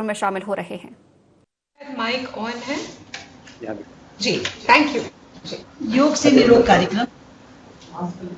में शामिल हो रहे हैं। माइक ऑन है जी, थैंक यू। योग से निरोग कार्यक्रम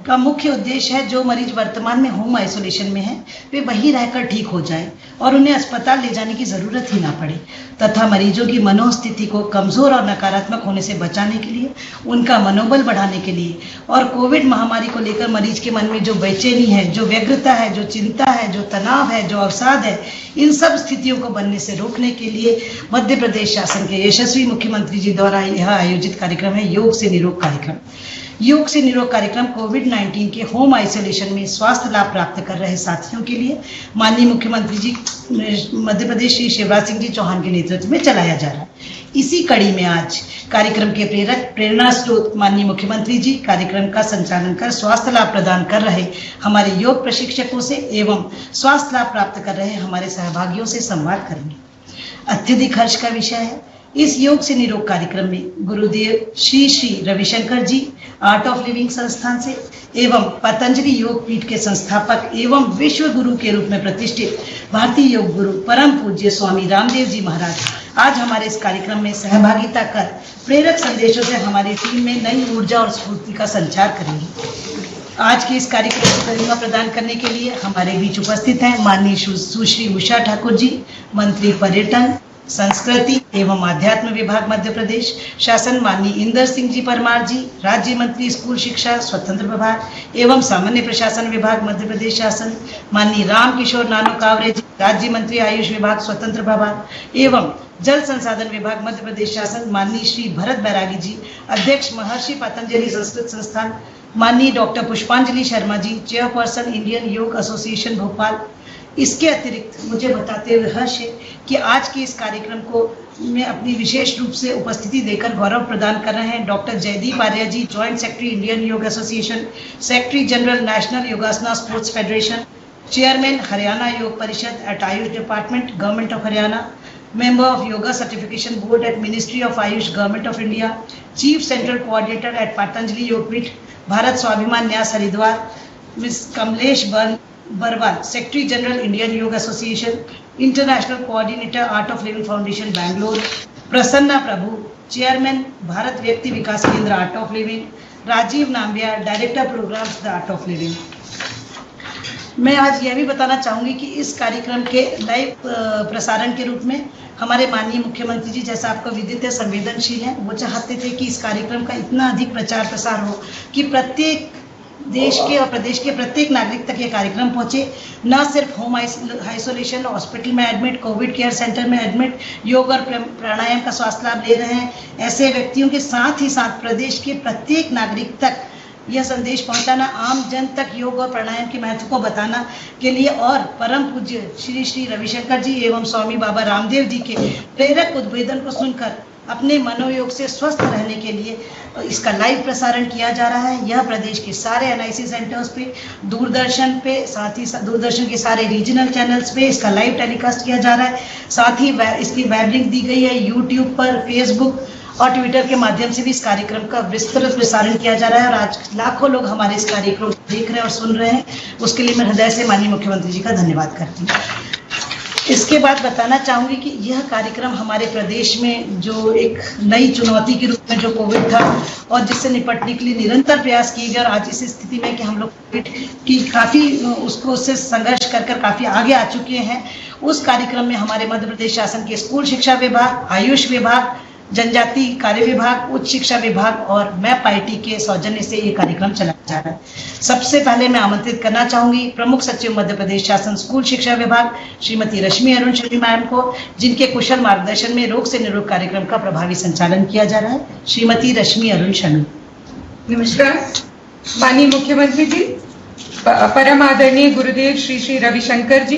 का मुख्य उद्देश्य है जो मरीज वर्तमान में होम आइसोलेशन में हैं वे वहीं रहकर ठीक हो जाएं और उन्हें अस्पताल ले जाने की जरूरत ही ना पड़े तथा मरीजों की मनोस्थिति को कमजोर और नकारात्मक होने से बचाने के लिए, उनका मनोबल बढ़ाने के लिए और कोविड महामारी को लेकर मरीज के मन में जो बेचैनी है, जो व्यग्रता है, जो चिंता है, जो तनाव है, जो अवसाद है, इन सब स्थितियों को बनने से रोकने के लिए मध्य प्रदेश शासन के यशस्वी मुख्यमंत्री जी द्वारा यह आयोजित कार्यक्रम है योग से निरोग कार्यक्रम। योग से निरोग कार्यक्रम कोविड-19 के होम आइसोलेशन में स्वास्थ्य लाभ प्राप्त कर रहे साथियों के लिए माननीय मुख्यमंत्री जी मध्य प्रदेश श्री शिवराज सिंह जी चौहान के नेतृत्व में चलाया जा रहा है। इसी कड़ी में आज कार्यक्रम के प्रेरक, प्रेरणा स्रोत माननीय मुख्यमंत्री जी कार्यक्रम का संचालन कर स्वास्थ्य लाभ प्रदान कर रहे हमारे योग प्रशिक्षकों से एवं स्वास्थ्य लाभ प्राप्त कर रहे हमारे सहभागियों से संवाद करेंगे। अत्यधिक हर्ष का विषय है इस योग से निरोग कार्यक्रम में गुरुदेव श्री श्री रविशंकर जी आर्ट ऑफ लिविंग संस्थान से एवं पतंजलि योग पीठ के संस्थापक एवं विश्व गुरु के रूप में प्रतिष्ठित भारतीय योग गुरु परम पूज्य स्वामी रामदेव जी महाराज आज हमारे इस कार्यक्रम में सहभागिता कर प्रेरक संदेशों से हमारी टीम में नई ऊर्जा और स्फूर्ति का संचार करेंगे। आज के इस कार्यक्रम को गरिमा प्रदान करने के लिए हमारे बीच उपस्थित हैं माननीय सुश्री उषा ठाकुर जी, मंत्री पर्यटन, संस्कृति एवं आध्यात्म विभाग मध्य प्रदेश शासन, माननीय इंदर सिंह जी परमार जी, राज्य मंत्री स्कूल शिक्षा स्वतंत्र विभाग एवं सामान्य प्रशासन विभाग मध्य प्रदेश शासन, माननीय राम किशोर नानो कावरे जी, राज्य मंत्री आयुष विभाग स्वतंत्र विभाग एवं जल संसाधन विभाग मध्य प्रदेश शासन, माननीय श्री भरत बैरागी जी, अध्यक्ष महर्षि पतंजलि संस्कृत संस्थान, माननीय डॉक्टर पुष्पांजलि शर्मा जी, चेयरपर्सन इंडियन योग एसोसिएशन भोपाल। इसके अतिरिक्त मुझे बताते हुए हर्ष है कि आज के इस कार्यक्रम को में अपनी विशेष रूप से उपस्थिति देकर गौरव प्रदान कर रहे हैं doctor Jaideep Arya ji, joint secretary Indian योग Association, secretary general National Yogasana Sports Federation, chairman Haryana Yoga Parishad at Ayush department government of Haryana, member of yoga certification board at ministry of ayush government of india, chief central coordinator at patanjali yogpith bharat Swabhiman Nyas Haridwar, miss Kamlesh Barwal, secretary general Indian योग association, international coordinator art of living foundation Bangalore, Prasanna Prabhu, chairman Bharat Vyakti Vikas Kendra art of living, Rajeev Nambiar, director programmes the art of living. मैं आज यह भी बताना चाहूँगी कि इस कार्यक्रम के लाइव प्रसारण के रूप में हमारे माननीय मुख्यमंत्री जी, जैसा आपको विदित है, संवेदनशील हैं। वो चाहते थे कि इस कार्यक्रम का इतना अधिक प्रचार प्रसार हो कि प्रत्येक देश के और प्रदेश के प्रत्येक नागरिक तक ये कार्यक्रम पहुंचे। न सिर्फ होम आइसोलेशन, हॉस्पिटल में एडमिट, कोविड केयर सेंटर में एडमिट, योग और प्राणायाम का स्वास्थ्य लाभ ले रहे हैं ऐसे व्यक्तियों के साथ ही साथ प्रदेश के प्रत्येक नागरिक तक यह संदेश पहुंचाना, आम जन तक योग और प्राणायाम के महत्व को बताना के लिए और परम पूज्य श्री श्री रविशंकर जी एवं स्वामी बाबा रामदेव जी के प्रेरक उद्बोधन को सुनकर अपने मनोयोग से स्वस्थ रहने के लिए इसका लाइव प्रसारण किया जा रहा है। यह प्रदेश के सारे एनआईसी सेंटर्स पे, दूरदर्शन पे, साथ ही दूरदर्शन के सारे रीजनल चैनल्स पे इसका लाइव टेलीकास्ट किया जा रहा है। साथ ही इसकी वेब लिंक दी गई है यूट्यूब पर, फेसबुक और ट्विटर के माध्यम से भी इस कार्यक्रम का विस्तृत प्रसारण किया जा रहा है और आज लाखों लोग हमारे इस कार्यक्रम को देख रहे हैं और सुन रहे हैं। उसके लिए मैं हृदय से माननीय मुख्यमंत्री जी का धन्यवाद करती हूँ। इसके बाद बताना चाहूँगी कि यह कार्यक्रम हमारे प्रदेश में जो एक नई चुनौती के रूप में जो कोविड था और जिससे निपटने के लिए निरंतर प्रयास किए गए और आज इस स्थिति में कि हम लोग कोविड की काफ़ी उससे संघर्ष कर काफ़ी आगे आ चुके हैं, उस कार्यक्रम में हमारे मध्य प्रदेश शासन के स्कूल शिक्षा विभाग, आयुष विभाग, जनजाति कार्य विभाग, उच्च शिक्षा विभाग और मैप आईटी के सौजन्य से ये कार्यक्रम चलाया जा रहा है। सबसे पहले मैं आमंत्रित करना चाहूंगी प्रमुख सचिव मध्य प्रदेश शासन स्कूल शिक्षा विभाग श्रीमती रश्मि अरुण शमी मैम को, जिनके कुशल मार्गदर्शन में रोग से निरोग कार्यक्रम का प्रभावी संचालन किया जा रहा है। श्रीमती रश्मि अरुण शमी। नमस्कार माननीय मुख्यमंत्री जी, परम आदरणीय गुरुदेव श्री श्री रविशंकर जी,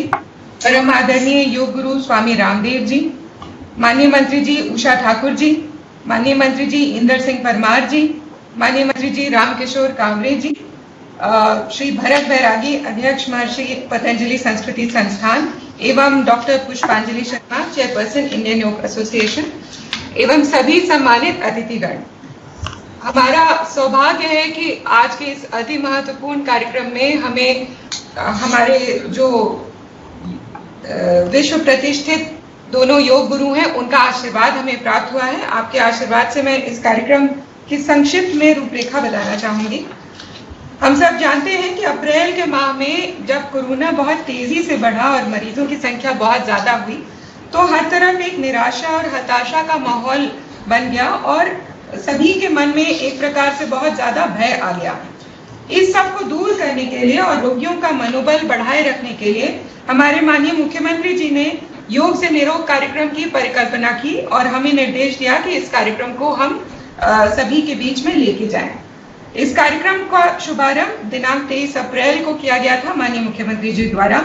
परम आदरणीय योग गुरु स्वामी रामदेव जी, माननीय मंत्री जी उषा ठाकुर जी, माननीय मंत्री जी इंदर सिंह परमार जी, माननीय मंत्री जी राम किशोर कावरे जी, श्री भरत बैरागी, अध्यक्ष महर्षि पतंजलि संस्कृति संस्थान एवं डॉक्टर पुष्पांजलि शर्मा, चेयरपर्सन इंडियन योग एसोसिएशन एवं सभी सम्मानित अतिथिगण। हमारा सौभाग्य है कि आज के इस अति महत्वपूर्ण कार्यक्रम में हमें हमारे जो विश्व प्रतिष्ठित दोनों योग गुरु हैं, उनका आशीर्वाद हमें प्राप्त हुआ है। आपके आशीर्वाद से मैं इस कार्यक्रम की संक्षिप्त में रूपरेखा बताना चाहूंगी। हम सब जानते हैं कि अप्रैल के माह में जब कोरोना बहुत तेजी से बढ़ा और मरीजों की संख्या बहुत ज्यादा हुई, तो हर तरफ एक निराशा और हताशा का माहौल बन गया और सभी के मन में एक प्रकार से बहुत ज्यादा भय आ गया। इस सब को दूर करने के लिए और रोगियों का मनोबल बढ़ाए रखने के लिए हमारे माननीय मुख्यमंत्री जी ने योग से निरोग कार्यक्रम की परिकल्पना की और हमें निर्देश दिया कि इस कार्यक्रम को हम सभी के बीच में लेके जाएं। इस कार्यक्रम का शुभारंभ दिनांक 23 अप्रैल को किया गया था माननीय मुख्यमंत्री जी द्वारा।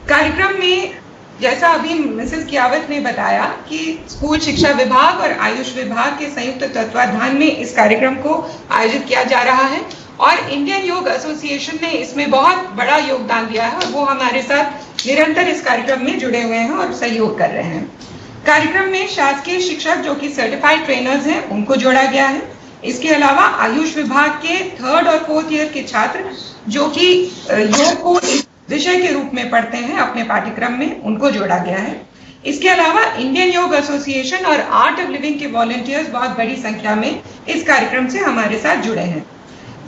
कार्यक्रम में जैसा अभी मिसेस कियावत ने बताया कि स्कूल शिक्षा विभाग और आयुष विभाग के संयुक्त तत्वाधान में इस कार्यक्रम को आयोजित किया जा रहा है और इंडियन योग एसोसिएशन ने इसमें बहुत बड़ा योगदान दिया है और वो हमारे साथ निरंतर इस कार्यक्रम में जुड़े हुए हैं और सहयोग कर रहे हैं। कार्यक्रम में शासकीय शिक्षक जो कि सर्टिफाइड ट्रेनर्स हैं उनको जोड़ा गया है। इसके अलावा आयुष विभाग के 3rd और 4th ईयर के छात्र जो कि योग को एक विषय के रूप में पढ़ते हैं अपने पाठ्यक्रम में, उनको जोड़ा गया है। इसके अलावा इंडियन योग एसोसिएशन और आर्ट ऑफ लिविंग के वॉलंटियर्स बहुत बड़ी संख्या में इस कार्यक्रम से हमारे साथ जुड़े हैं।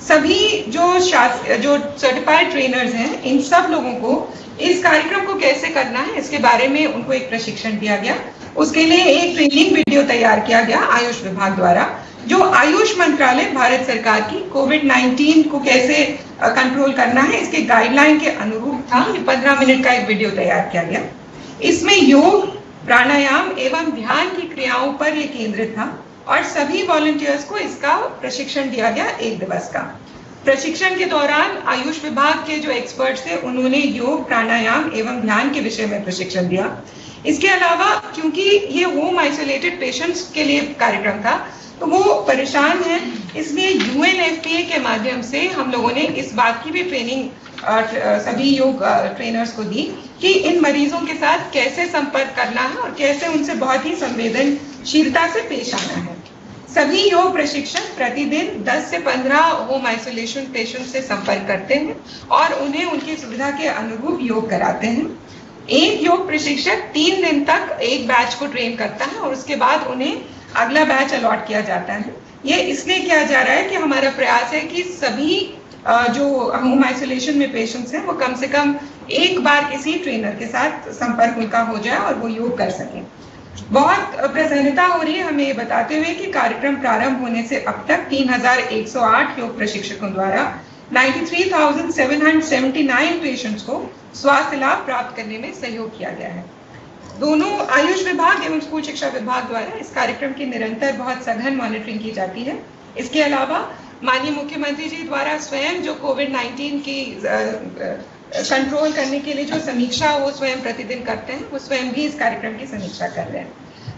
सभी जो सर्टिफाइड ट्रेनर्स हैं, इन सब लोगों को इस कार्यक्रम को कैसे करना है इसके बारे में उनको एक प्रशिक्षण दिया गया। उसके लिए एक ट्रेनिंग वीडियो तैयार किया गया आयुष विभाग द्वारा, जो आयुष मंत्रालय भारत सरकार की कोविड-19 को कैसे कंट्रोल करना है इसके गाइडलाइन के अनुरूप था। 15 मिनट का एक वीडियो तैयार किया गया। इसमें योग, प्राणायाम एवं ध्यान की क्रियाओं पर यह केंद्रित था और सभी वॉलंटियर्स को इसका प्रशिक्षण दिया गया 1 दिवस का। प्रशिक्षण के दौरान आयुष विभाग के जो एक्सपर्ट्स थे उन्होंने योग, प्राणायाम एवं ध्यान के विषय में प्रशिक्षण दिया। इसके अलावा क्योंकि ये होम आइसोलेटेड पेशेंट्स के लिए कार्यक्रम था तो वो परेशान हैं, इसलिए UNFPA के माध्यम से हम लोगों ने इस बात की भी ट्रेनिंग सभी योग ट्रेनर्स को दी कि इन मरीजों के साथ कैसे संपर्क करना है और कैसे उनसे बहुत ही संवेदनशीलता से पेश आना है। सभी योग प्रशिक्षक प्रतिदिन 10 से 15 होम आइसोलेशन पेशेंट से संपर्क करते हैं और उन्हें उनकी सुविधा के अनुरूप योग कराते हैं। एक योग प्रशिक्षक 3 दिन तक एक बैच को ट्रेन करता है और उसके बाद उन्हें अगला बैच अलॉट किया जाता है। ये इसलिए किया जा रहा है कि हमारा प्रयास है कि सभी जो होम आइसोलेशन में पेशेंट्स हैं वो कम से कम एक बार किसी ट्रेनर के साथ संपर्क उनका हो जाए और वो योग कर सकें। बहुत प्रसन्नता हो रही है हमें ये बताते हुए कि कार्यक्रम प्रारंभ होने से अब तक 3108 योग प्रशिक्षकों द्वारा 93,779 पेशेंट्स को स्वास्थ्य लाभ प्राप्त करने में सहयोग किया गया है। दोनों आयुष विभाग एवं स्कूल शिक्षा विभाग द्वारा इस कार्यक्रम की निरंतर बहुत सघन मॉनिटरिंग की जाती है। इसके अलावा माननीय मुख्यमंत्री जी द्वारा स्वयं जो कोविड-19 की कंट्रोल करने के लिए जो समीक्षा वो स्वयं प्रतिदिन करते हैं, वो स्वयं भी इस कार्यक्रम की समीक्षा कर रहे हैं।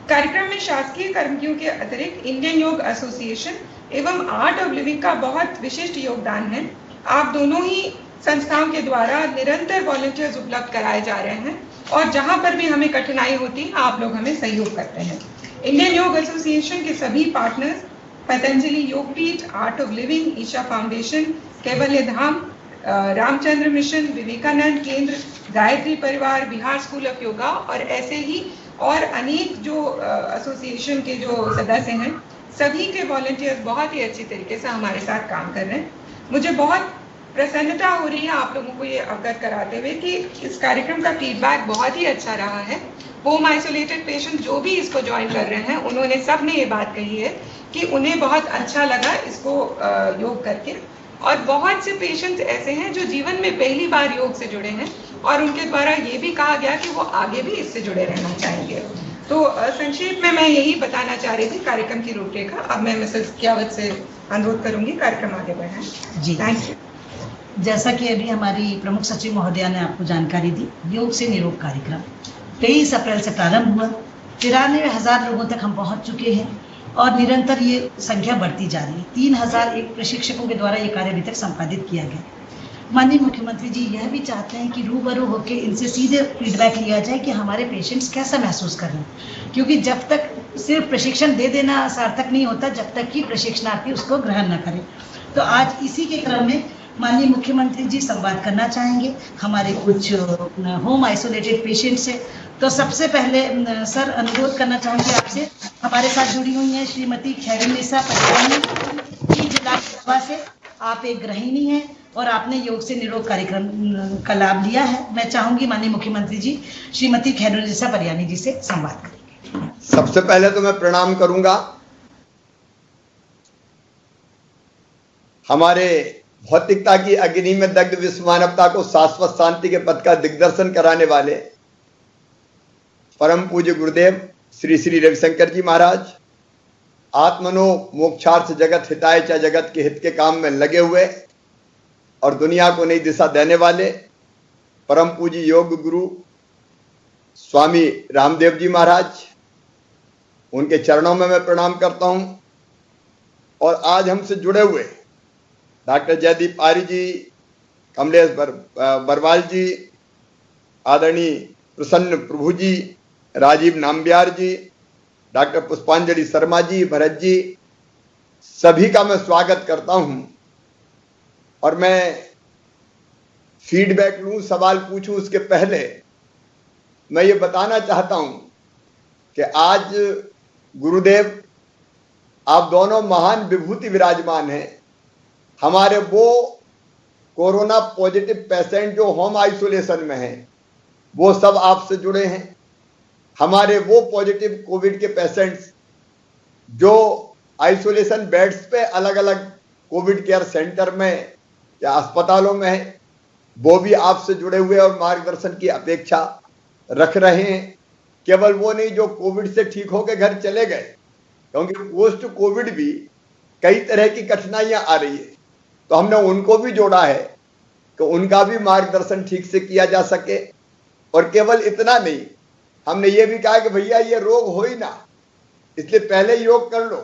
कार्यक्रम में शासकीय कर्मचारियों के अतिरिक्त इंडियन योग एसोसिएशन एवं आर्ट ऑफ लिविंग का बहुत विशिष्ट योगदान है। आप दोनों ही संस्थाओं के द्वारा निरंतर वॉलंटियर्स उपलब्ध कराए जा रहे हैं और जहां पर भी हमें कठिनाई होती है आप लोग हमें सहयोग करते हैं। इंडियन योग एसोसिएशन के सभी partners Patanjali Yogpeeth, Art of Living, Isha Foundation, Kaivalya Dham, Ramchandra mission, Vivekananda केंद्र, गायत्री परिवार, बिहार स्कूल ऑफ योगा और ऐसे ही और अनेक जो एसोसिएशन के जो सदस्य हैं, सभी के वॉलंटियर्स बहुत ही अच्छी तरीके से हमारे साथ काम कर रहे हैं। मुझे बहुत प्रसन्नता हो रही है आप लोगों को ये अवगत कराते हुए कि इस कार्यक्रम का फीडबैक बहुत ही अच्छा रहा है। होम आइसोलेटेड पेशेंट जो भी इसको ज्वाइन कर रहे हैं उन्होंने सब ने ये बात कही है कि उन्हें बहुत अच्छा लगा इसको योग करके और बहुत से पेशेंट्स ऐसे हैं जो जीवन में पहली बार योग से जुड़े हैं और उनके द्वारा ये भी कहा गया कि वो आगे भी इससे जुड़े रहना चाहेंगे। तो संक्षेप में मैं यही बताना चाह रही थी कार्यक्रम की रूपरेखा। अब मैं मिसेस कियावत से अनुरोध करूंगी कार्यक्रम आगे बढ़ाएं। जी, थैंक यू। जैसा कि अभी हमारी प्रमुख सचिव महोदया ने आपको जानकारी दी, योग से निरोग कार्यक्रम 23 अप्रैल से प्रारंभ हुआ। 93,000 लोगों तक हम पहुंच चुके हैं और निरंतर ये संख्या बढ़ती जा रही है। 3,001 प्रशिक्षकों के द्वारा ये कार्य अभी तक संपादित किया गया। माननीय मुख्यमंत्री जी यह भी चाहते हैं कि रूबरू होकर इनसे सीधे फीडबैक लिया जाए कि हमारे पेशेंट्स कैसा महसूस कर रहे हैं, क्योंकि जब तक सिर्फ प्रशिक्षण दे देना सार्थक नहीं होता जब तक कि प्रशिक्षणार्थी उसको ग्रहण न करे। तो आज इसी के क्रम में माननीय मुख्यमंत्री जी संवाद करना चाहेंगे हमारे कुछ होम आइसोलेटेड पेशेंट से। तो सबसे पहले सर अनुरोध करना चाहूंगी आपसे, हमारे साथ जुड़ी हुई हैं श्रीमती खैरुन्निसा परियानी जी, जिला खंडवा से। आप एक गृहिणी हैं और आपने योग से निरोग कार्यक्रम का लाभ लिया है। मैं चाहूंगी माननीय मुख्यमंत्री जी श्रीमती खैरुन्निसा परियानी जी से संवाद करेंगे। सबसे पहले तो मैं प्रणाम करूंगा हमारे भौतिकता की अग्नि में दग्ध विश्व मानवता को शाश्वत शांति के पथ का दिग्दर्शन कराने वाले परम पूज्य गुरुदेव श्री श्री रविशंकर जी महाराज, आत्मनो मोक्षार्थ जगत हिताय च जगत के हित के काम में लगे हुए और दुनिया को नई दिशा देने वाले परम पूज्य योग गुरु स्वामी रामदेव जी महाराज, उनके चरणों में मैं प्रणाम करता हूं। और आज हमसे जुड़े हुए डॉक्टर जयदीप आर्य जी, कमलेश बरवाल जी, आदरणीय प्रसन्न प्रभु जी, राजीव नाम्बियार जी, डॉक्टर पुष्पांजलि शर्मा जी, भरत जी, सभी का मैं स्वागत करता हूं। और मैं फीडबैक लूं, सवाल पूछूं, उसके पहले मैं ये बताना चाहता हूं कि आज गुरुदेव आप दोनों महान विभूति विराजमान हैं। हमारे वो कोरोना पॉजिटिव पेशेंट जो होम आइसोलेशन में हैं, वो सब आपसे जुड़े हैं। हमारे वो पॉजिटिव कोविड के पेशेंट्स जो आइसोलेशन बेड्स पे अलग अलग कोविड केयर सेंटर में या अस्पतालों में हैं, वो भी आपसे जुड़े हुए और मार्गदर्शन की अपेक्षा रख रहे हैं। केवल वो नहीं जो कोविड से ठीक होकर घर चले गए, क्योंकि पोस्ट कोविड भी कई तरह की कठिनाइयां आ रही है, तो हमने उनको भी जोड़ा है कि उनका भी मार्गदर्शन ठीक से किया जा सके। और केवल इतना नहीं, हमने ये भी कहा कि भैया ये रोग हो ही ना, इसलिए पहले योग कर लो।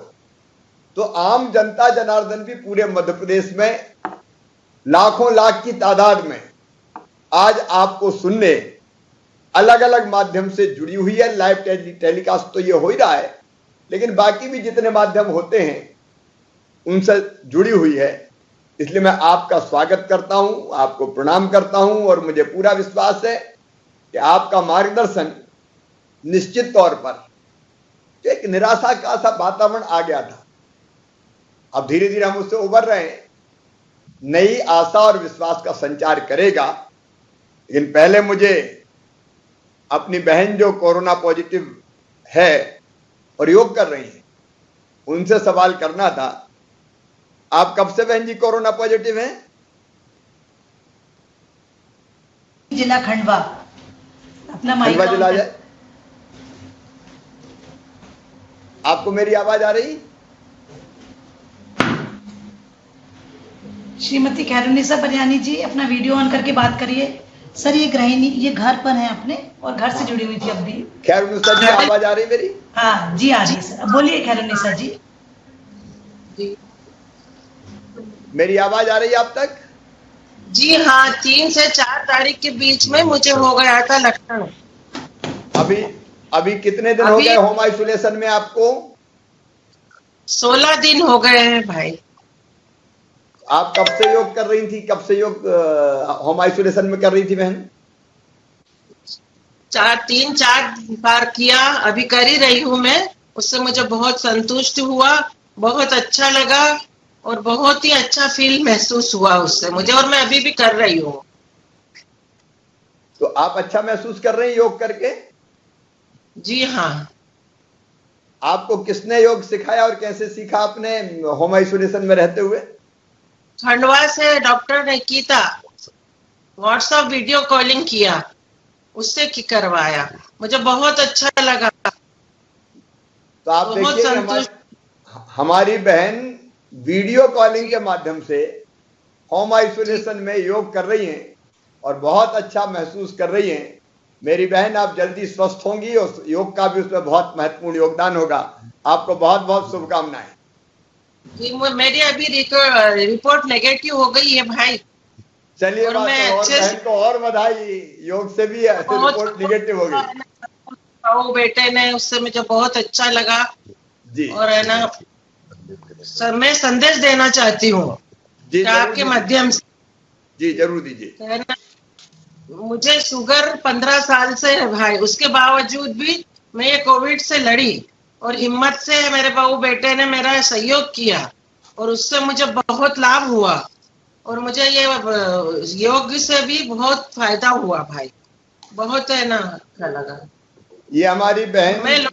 तो आम जनता जनार्दन भी पूरे मध्य प्रदेश में लाखों लाख की तादाद में आज आपको सुनने अलग अलग माध्यम से जुड़ी हुई है। लाइव टेलीकास्ट तो ये हो ही रहा है, लेकिन बाकी भी जितने माध्यम होते हैं उनसे जुड़ी हुई है। इसलिए मैं आपका स्वागत करता हूं, आपको प्रणाम करता हूं और मुझे पूरा विश्वास है कि आपका मार्गदर्शन निश्चित तौर पर एक निराशा का सा वातावरण आ गया था, अब धीरे धीरे हम उससे उबर रहे हैं, नई आशा और विश्वास का संचार करेगा। लेकिन पहले मुझे अपनी बहन जो कोरोना पॉजिटिव है और योग कर रही है, उनसे सवाल करना था। आप कब से बहन जी कोरोना पॉजिटिव हैं? जिला खंडवा, अपना खंडवा जिला जाए। आपको मेरी आवाज आ रही? श्रीमती खैरुन्निसा परियानी जी, अपना वीडियो ऑन करके बात करिए। सर ये गृहिणी, ये घर पर है अपने और घर से जुड़ी हुई थी। अब भी खैरुन्निसा जी आवाज आ रही मेरी? हाँ जी आ रही है सर, बोलिए खैरुन्निसा जी। मेरी आवाज आ रही है आप तक? जी हाँ, 3 से 4 तारीख के बीच में मुझे हो गया था लक्षण। अभी कितने दिन हो गए होम आइसोलेशन में आपको? 16 दिन हो गए हैं भाई। आप कब से योग कर रही थी? कब से योग होम आइसोलेशन में कर रही थी बहन? 3-4 बार किया, अभी कर ही रही हूँ मैं। उससे मुझे बहुत संतुष्ट हुआ, बहुत अच्छा लगा और बहुत ही अच्छा फील महसूस हुआ उससे मुझे, और मैं अभी भी कर रही हूँ। तो आप अच्छा महसूस कर रहे हैं योग करके? जी हाँ। आपको किसने योग सिखाया और कैसे सीखा आपने होम आइसोलेशन में रहते हुए? खंडवा से डॉक्टर ने की था, व्हाट्सएप वीडियो कॉलिंग किया, उससे की करवाया, मुझे बहुत अच्छा लगा। तो आप देखिए, हमारी बहन वीडियो कॉलिंग के माध्यम से होम आइसोलेशन में योग कर रही हैं और बहुत अच्छा महसूस कर रही हैं। मेरी बहन, आप जल्दी स्वस्थ होंगी और योग का भी उसमें बहुत महत्वपूर्ण योगदान होगा। आपको बहुत बहुत शुभकामनाएं। जी, मेरी अभी रिपोर्ट नेगेटिव हो गई है भाई। चलिए, और मैं और अच्छे बहन को और बधाई, योग से भी रिपोर्ट निगेटिव हो गई। वो बेटे ने, उससे मुझे बहुत अच्छा लगा जी। और है ना सर, मैं संदेश देना चाहती हूँ आपके माध्यम से जी जरूर दीजिए। है ना, मुझे शुगर 15 साल से है भाई, उसके बावजूद भी मैं ये कोविड से लड़ी और हिम्मत से मेरे बहू बेटे ने मेरा सहयोग किया और उससे मुझे बहुत लाभ हुआ और मुझे ये योग से भी बहुत फायदा हुआ भाई, बहुत है ना अच्छा लगा। ये हमारी बहन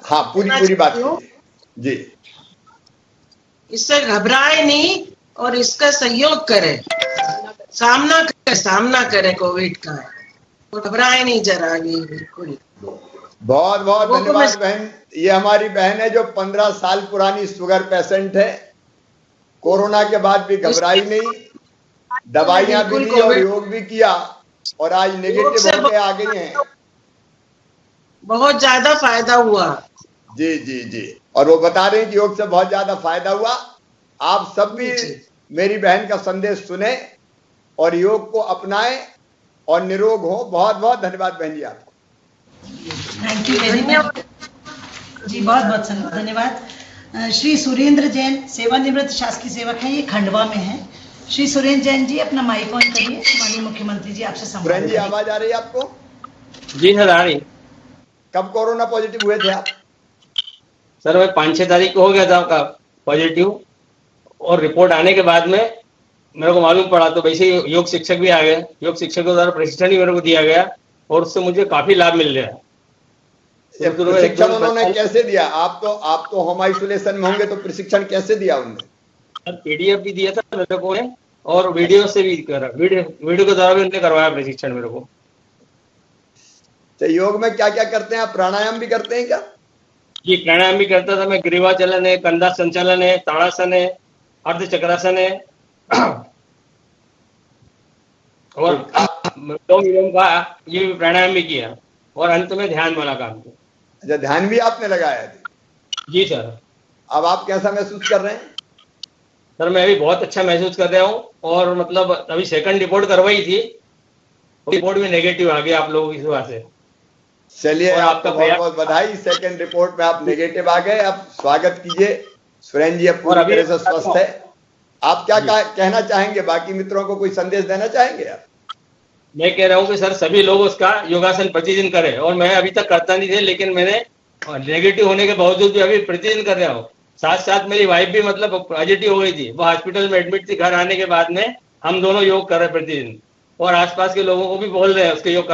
हाँ पूरी बात कीजिए जी। इससे घबराए नहीं और इसका सहयोग करे, सामना करे कोविड का, घबराए नहीं जरा भी बिल्कुल। बहुत बहुत धन्यवाद बहन। ये हमारी बहन है जो 15 साल पुरानी शुगर पेशेंट है, कोरोना के बाद भी घबराई नहीं, दवाइयां भी ली और योग भी किया और आज नेगेटिव होके आ गई हैं। बहुत ज्यादा फायदा हुआ। जी जी जी, और वो बता रहे हैं कि योग से बहुत ज्यादा फायदा हुआ। आप सब भी मेरी बहन का संदेश सुने और योग को अपनाएं और निरोग हो। बहुत बहुत धन्यवाद बहन जी आपको। थैंक यू वेरी मच जी, बहुत बहुत धन्यवाद। श्री सुरेंद्र जैन सेवानिवृत्त शासकीय सेवक हैं, ये खंडवा में हैं। श्री सुरेंद्र जैन जी अपना माइक ऑन करिए, माननीय मुख्यमंत्री जी आपसे संवाद सुरेंद्र जी आवाज आ रही है आपको? जी सर आ रही। कब कोरोना पॉजिटिव हुए थे आप? सर मैं 5-6 तारीख को हो गया था पॉजिटिव और रिपोर्ट आने के बाद में मेरे को मालूम पड़ा तो वैसे ही योग शिक्षक भी आ गए, योग शिक्षकों द्वारा प्रशिक्षण ही मेरे को दिया गया और उससे मुझे काफी लाभ मिल रहा है। प्रशिक्षण उन्होंने कैसे दिया? आप तो होम आइसोलेशन में होंगे तो प्रशिक्षण कैसे दिया उन्होंने? पीडीएफ भी दिया था मेरे को और वीडियो से भी करा, वीडियो के द्वारा भी उन्होंने करवाया प्रशिक्षण मेरे को। तो योग में क्या क्या करते हैं आप? प्राणायाम भी करते हैं क्या? जी प्राणायाम भी करता था मैं, ग्रीवाचलन है, कंधा संचालन है, ताड़ासन है, अर्ध चक्रासन है और विलोम का ये भी प्राणायाम भी किया और अंत में ध्यान वाला काम किया। अच्छा, ध्यान भी आपने लगाया है? जी सर। अब आप कैसा महसूस कर रहे हैं? सर मैं अभी बहुत अच्छा महसूस कर रहा हूँ और मतलब अभी सेकंड रिपोर्ट करवाई थी, रिपोर्ट में नेगेटिव आ गया आप लोगों की सेवा से। चलिए आपका बहुत बहुत बधाई, सेकंड रिपोर्ट में आप नेगेटिव आ गए। आप स्वागत कीजिए। सुरेंद्र जी अब पूरी तरह से स्वस्थ है। आप क्या कहना चाहेंगे? बाकी मित्रों को कोई संदेश देना चाहेंगे आप? मैं कह रहा हूँ कि सर सभी लोग उसका योगासन प्रतिदिन करें और मैं अभी तक करता नहीं थे लेकिन मैंने नेगेटिव होने के बावजूद भी अभी प्रतिदिन कर रहा हूँ। साथ साथ मेरी वाइफ भी मतलब पॉजिटिव हो गई थी, वो हॉस्पिटल में एडमिट थी, घर आने के बाद में हम दोनों योग कर रहे प्रतिदिन और आसपास के लोगों को भी बोल रहे हैं उसके योग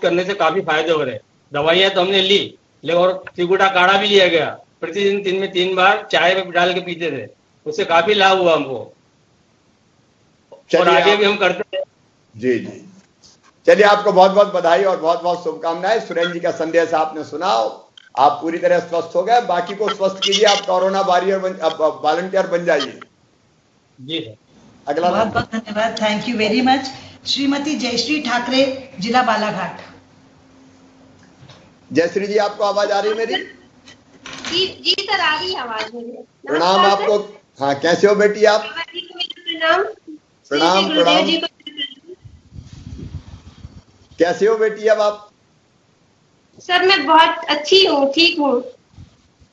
करने से काफी फायदे हो रहे हैं। दवाइयां तो हमने ली लेकिन और त्रिकुटा काढ़ा भी लिया गया, प्रतिदिन 3 में 3 बार चाय में डाल के पीते थे, उससे काफी लाभ हुआ हमको और आगे भी हम करते हैं। जी जी, चलिए आपको बहुत बहुत बधाई और बहुत बहुत शुभकामनाएं। सुरेंद्र जी का संदेश आपने सुना, आप पूरी तरह स्वस्थ हो गए, बाकी को स्वस्थ कीजिए। आप कोरोना वॉलंटियर बन जाइए। जी सर। अगला बहुत बहुत धन्यवाद, thank you very much. Shrimati Jayashree Thackeray, जिला बालाघाट। जयश्री जी आपको आवाज आ रही है मेरी? जी सर आ रही है आवाज मेरी। प्रणाम आपको। हाँ कैसे हो बेटी आप? प्रणाम प्रणाम प्रणाम। कैसे हो बेटी अब आप? सर मैं बहुत अच्छी हूँ, ठीक हूँ।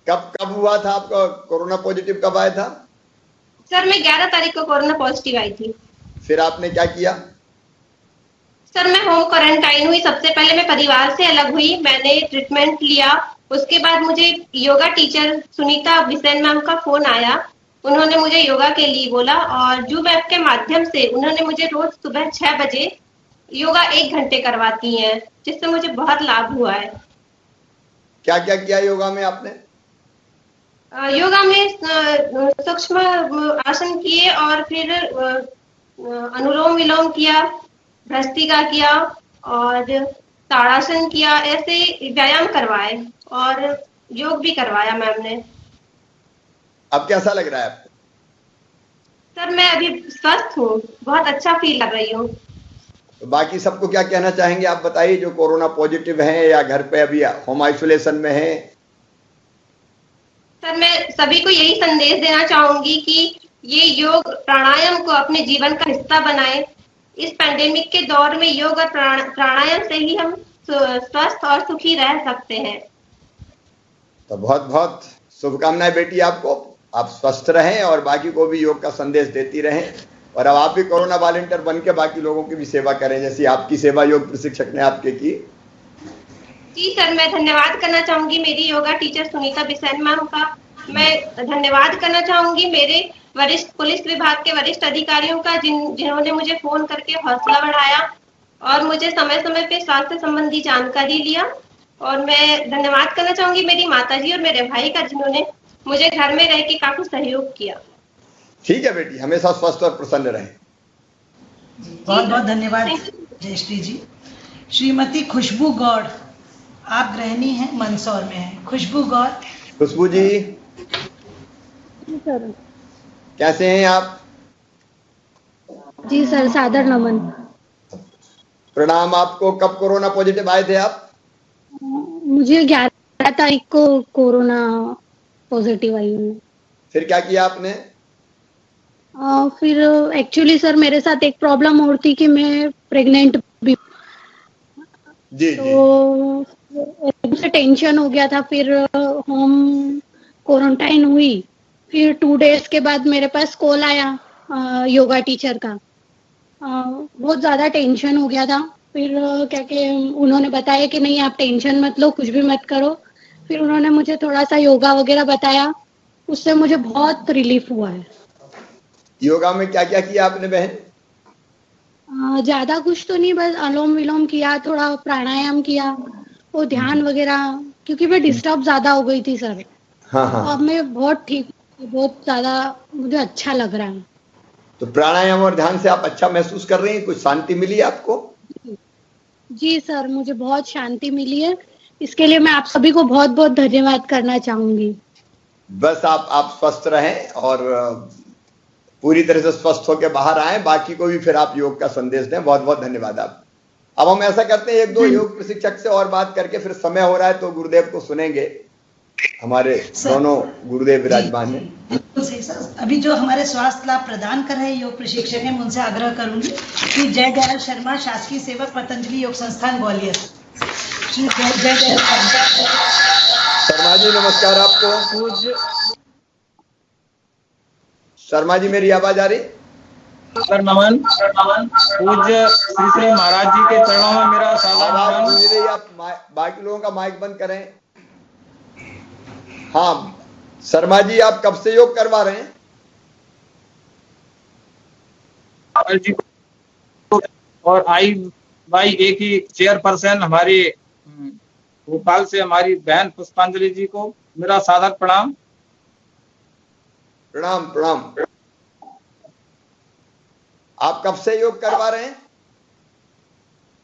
कब हुआ था आपका कोरोना पॉजिटिव? कब आया था? सर मैं 11 तारीख को कोरोना पॉजिटिव आई थी। फिर आपने क्या किया? सर मैं होम क्वारंटाइन हुई। सबसे पहले मैं परिवार से अलग हुई, मैंने ट्रीटमेंट लिया। उसके बाद मुझे योगा टीचर सुनीता बिसेन मैम का फोन आया, उन्होंने मुझे योगा के लिए बोला और जूम ऐप के माध्यम से उन्होंने मुझे रोज सुबह 6 बजे योगा 1 घंटे करवाती हैं, जिससे मुझे बहुत लाभ हुआ है। क्या क्या किया योगा में आपने? योगा में सूक्ष्म आसन किए और फिर अनुलोम विलोम किया, भ्रष्टिका किया और ताड़ासन किया, ऐसे व्यायाम करवाए और योग भी करवाया मैम ने। अब कैसा लग रहा है आपको? सर मैं अभी स्वस्थ हूँ, बहुत अच्छा फील कर रही हूँ। तो बाकी सबको क्या कहना चाहेंगे आप बताइए, जो कोरोना पॉजिटिव हैं या घर पे अभी होम आइसोलेशन में हैं? सर मैं सभी को यही संदेश देना चाहूंगी कि ये योग प्राणायाम को अपने जीवन का हिस्सा बनाएं। इस पैंडेमिक के दौर में योग और प्राणायाम से ही हम स्वस्थ और सुखी रह सकते हैं। तो बहुत बहुत शुभकामनाएं बेटी आपको। आप स्वस्थ रहें और बाकी को भी योग का संदेश देती रहें। और अब आप भी कोरोना वॉलंटियर बन के बाकी लोगों की भी सेवा करें, जैसी आपकी सेवा योग प्रशिक्षक ने आपके की। जी सर, मैं धन्यवाद करना चाहूंगी मेरी योगा टीचर सुनीता बिसेन मैम का। मैं धन्यवाद करना चाहूंगी मेरे वरिष्ठ पुलिस विभाग के वरिष्ठ अधिकारियों का, जिन्होंने मुझे फोन करके हौसला बढ़ाया और मुझे समय समय पे स्वास्थ्य संबंधी जानकारी लिया। और मैं धन्यवाद करना चाहूंगी मेरी माताजी और मेरे भाई का, जिन्होंने मुझे घर में रह के काफी सहयोग किया। ठीक है बेटी, हमेशा स्वस्थ और प्रसन्न रहें। बहुत बहुत धन्यवाद जयश्री जी। श्रीमती खुशबू गौड़, आप गृहिणी हैं, मंदसौर में हैं। खुशबू गौड़। खुशबू जी सर। कैसे हैं आप? जी सर, सादर नमन। प्रणाम। आपको कब कोरोना पॉजिटिव आए थे आप? मुझे 11 तारीख को कोरोना पॉजिटिव आई हूँ। फिर क्या किया आपने? फिर एक्चुअली सर मेरे साथ एक प्रॉब्लम और थी कि मैं प्रेग्नेंट भी। जी तो मुझे टेंशन हो गया था। फिर होम क्वारंटाइन हुई। फिर 2 डेज के बाद मेरे पास कॉल आया योगा टीचर का। बहुत ज़्यादा टेंशन हो गया था। फिर क्या कि उन्होंने बताया कि नहीं आप टेंशन मत लो, कुछ भी मत करो। फिर उन्होंने मुझे थोड़ा सा योगा वगैरह बताया, उससे मुझे बहुत रिलीफ हुआ है। योगा में क्या क्या किया आपने बहन? ज्यादा कुछ तो नहीं, बस अनुलोम विलोम किया, थोड़ा प्राणायाम किया और ध्यान वगैरह, क्योंकि मैं डिस्टर्ब ज्यादा हो गई थी सर। हाँ हाँ। तो अब मैं बहुत ठीक, बहुत ज्यादा मुझे अच्छा लग रहा है। तो प्राणायाम और ध्यान से आप अच्छा महसूस कर रही हैं? कुछ शांति मिली आपको? जी सर, मुझे बहुत शांति मिली है। इसके लिए मैं आप सभी को बहुत बहुत धन्यवाद करना चाहूंगी। बस आप स्वस्थ रहें और पूरी तरह से स्वस्थ होकर बाहर आए, बाकी को भी फिर आप योग का संदेश दें। बहुत बहुत धन्यवाद आप। अब हम ऐसा करते हैं, 1-2 योग प्रशिक्षक से और बात करके, फिर समय हो रहा है तो गुरुदेव को सुनेंगे। हमारे दोनों गुरुदेव विराजमान हैं। बिल्कुल सही सर। अभी जो हमारे स्वास्थ्य लाभ प्रदान कर रहे योग प्रशिक्षक हैं, मैं उनसे आग्रह करूंगी कि जय दयाल शर्मा, शासकीय सेवक, पतंजलि योग संस्थान ग्वालियर। श्री जय दयाल शर्मा जी नमस्कार आपको। शर्मा जी मेरी आवाज आ रही? सर नमन। पूज्य श्री श्री महाराज जी के चरणों में मेरा सादर नमन। गूंज रही, आप बाकी लोगों का माइक बंद करें। हाँ शर्मा जी, आप कब से योग करवा रहे हैं? और IYA की चेयरपर्सन हमारी भोपाल से हमारी बहन पुष्पांजलि जी को मेरा सादर प्रणाम। प्रणाम प्रणाम। आप कब से योग करवा रहे हैं?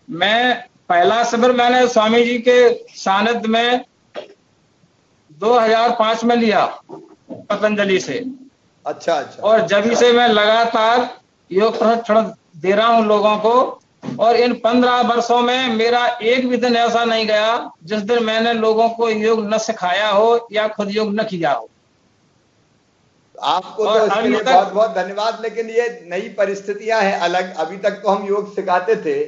मैं पहला शिविर मैंने स्वामी जी के सानिध्य में 2005 में लिया पतंजलि से। अच्छा अच्छा। और जब से मैं लगातार योग प्रशिक्षण दे रहा हूं लोगों को, और इन 15 वर्षों में मेरा एक भी दिन ऐसा नहीं गया जिस दिन मैंने लोगों को योग न सिखाया हो या खुद योग न किया हो। आपको तो इसके लिए बहुत बहुत धन्यवाद। लेकिन ये नई परिस्थितियां हैं अलग। अभी तक तो हम योग सिखाते थे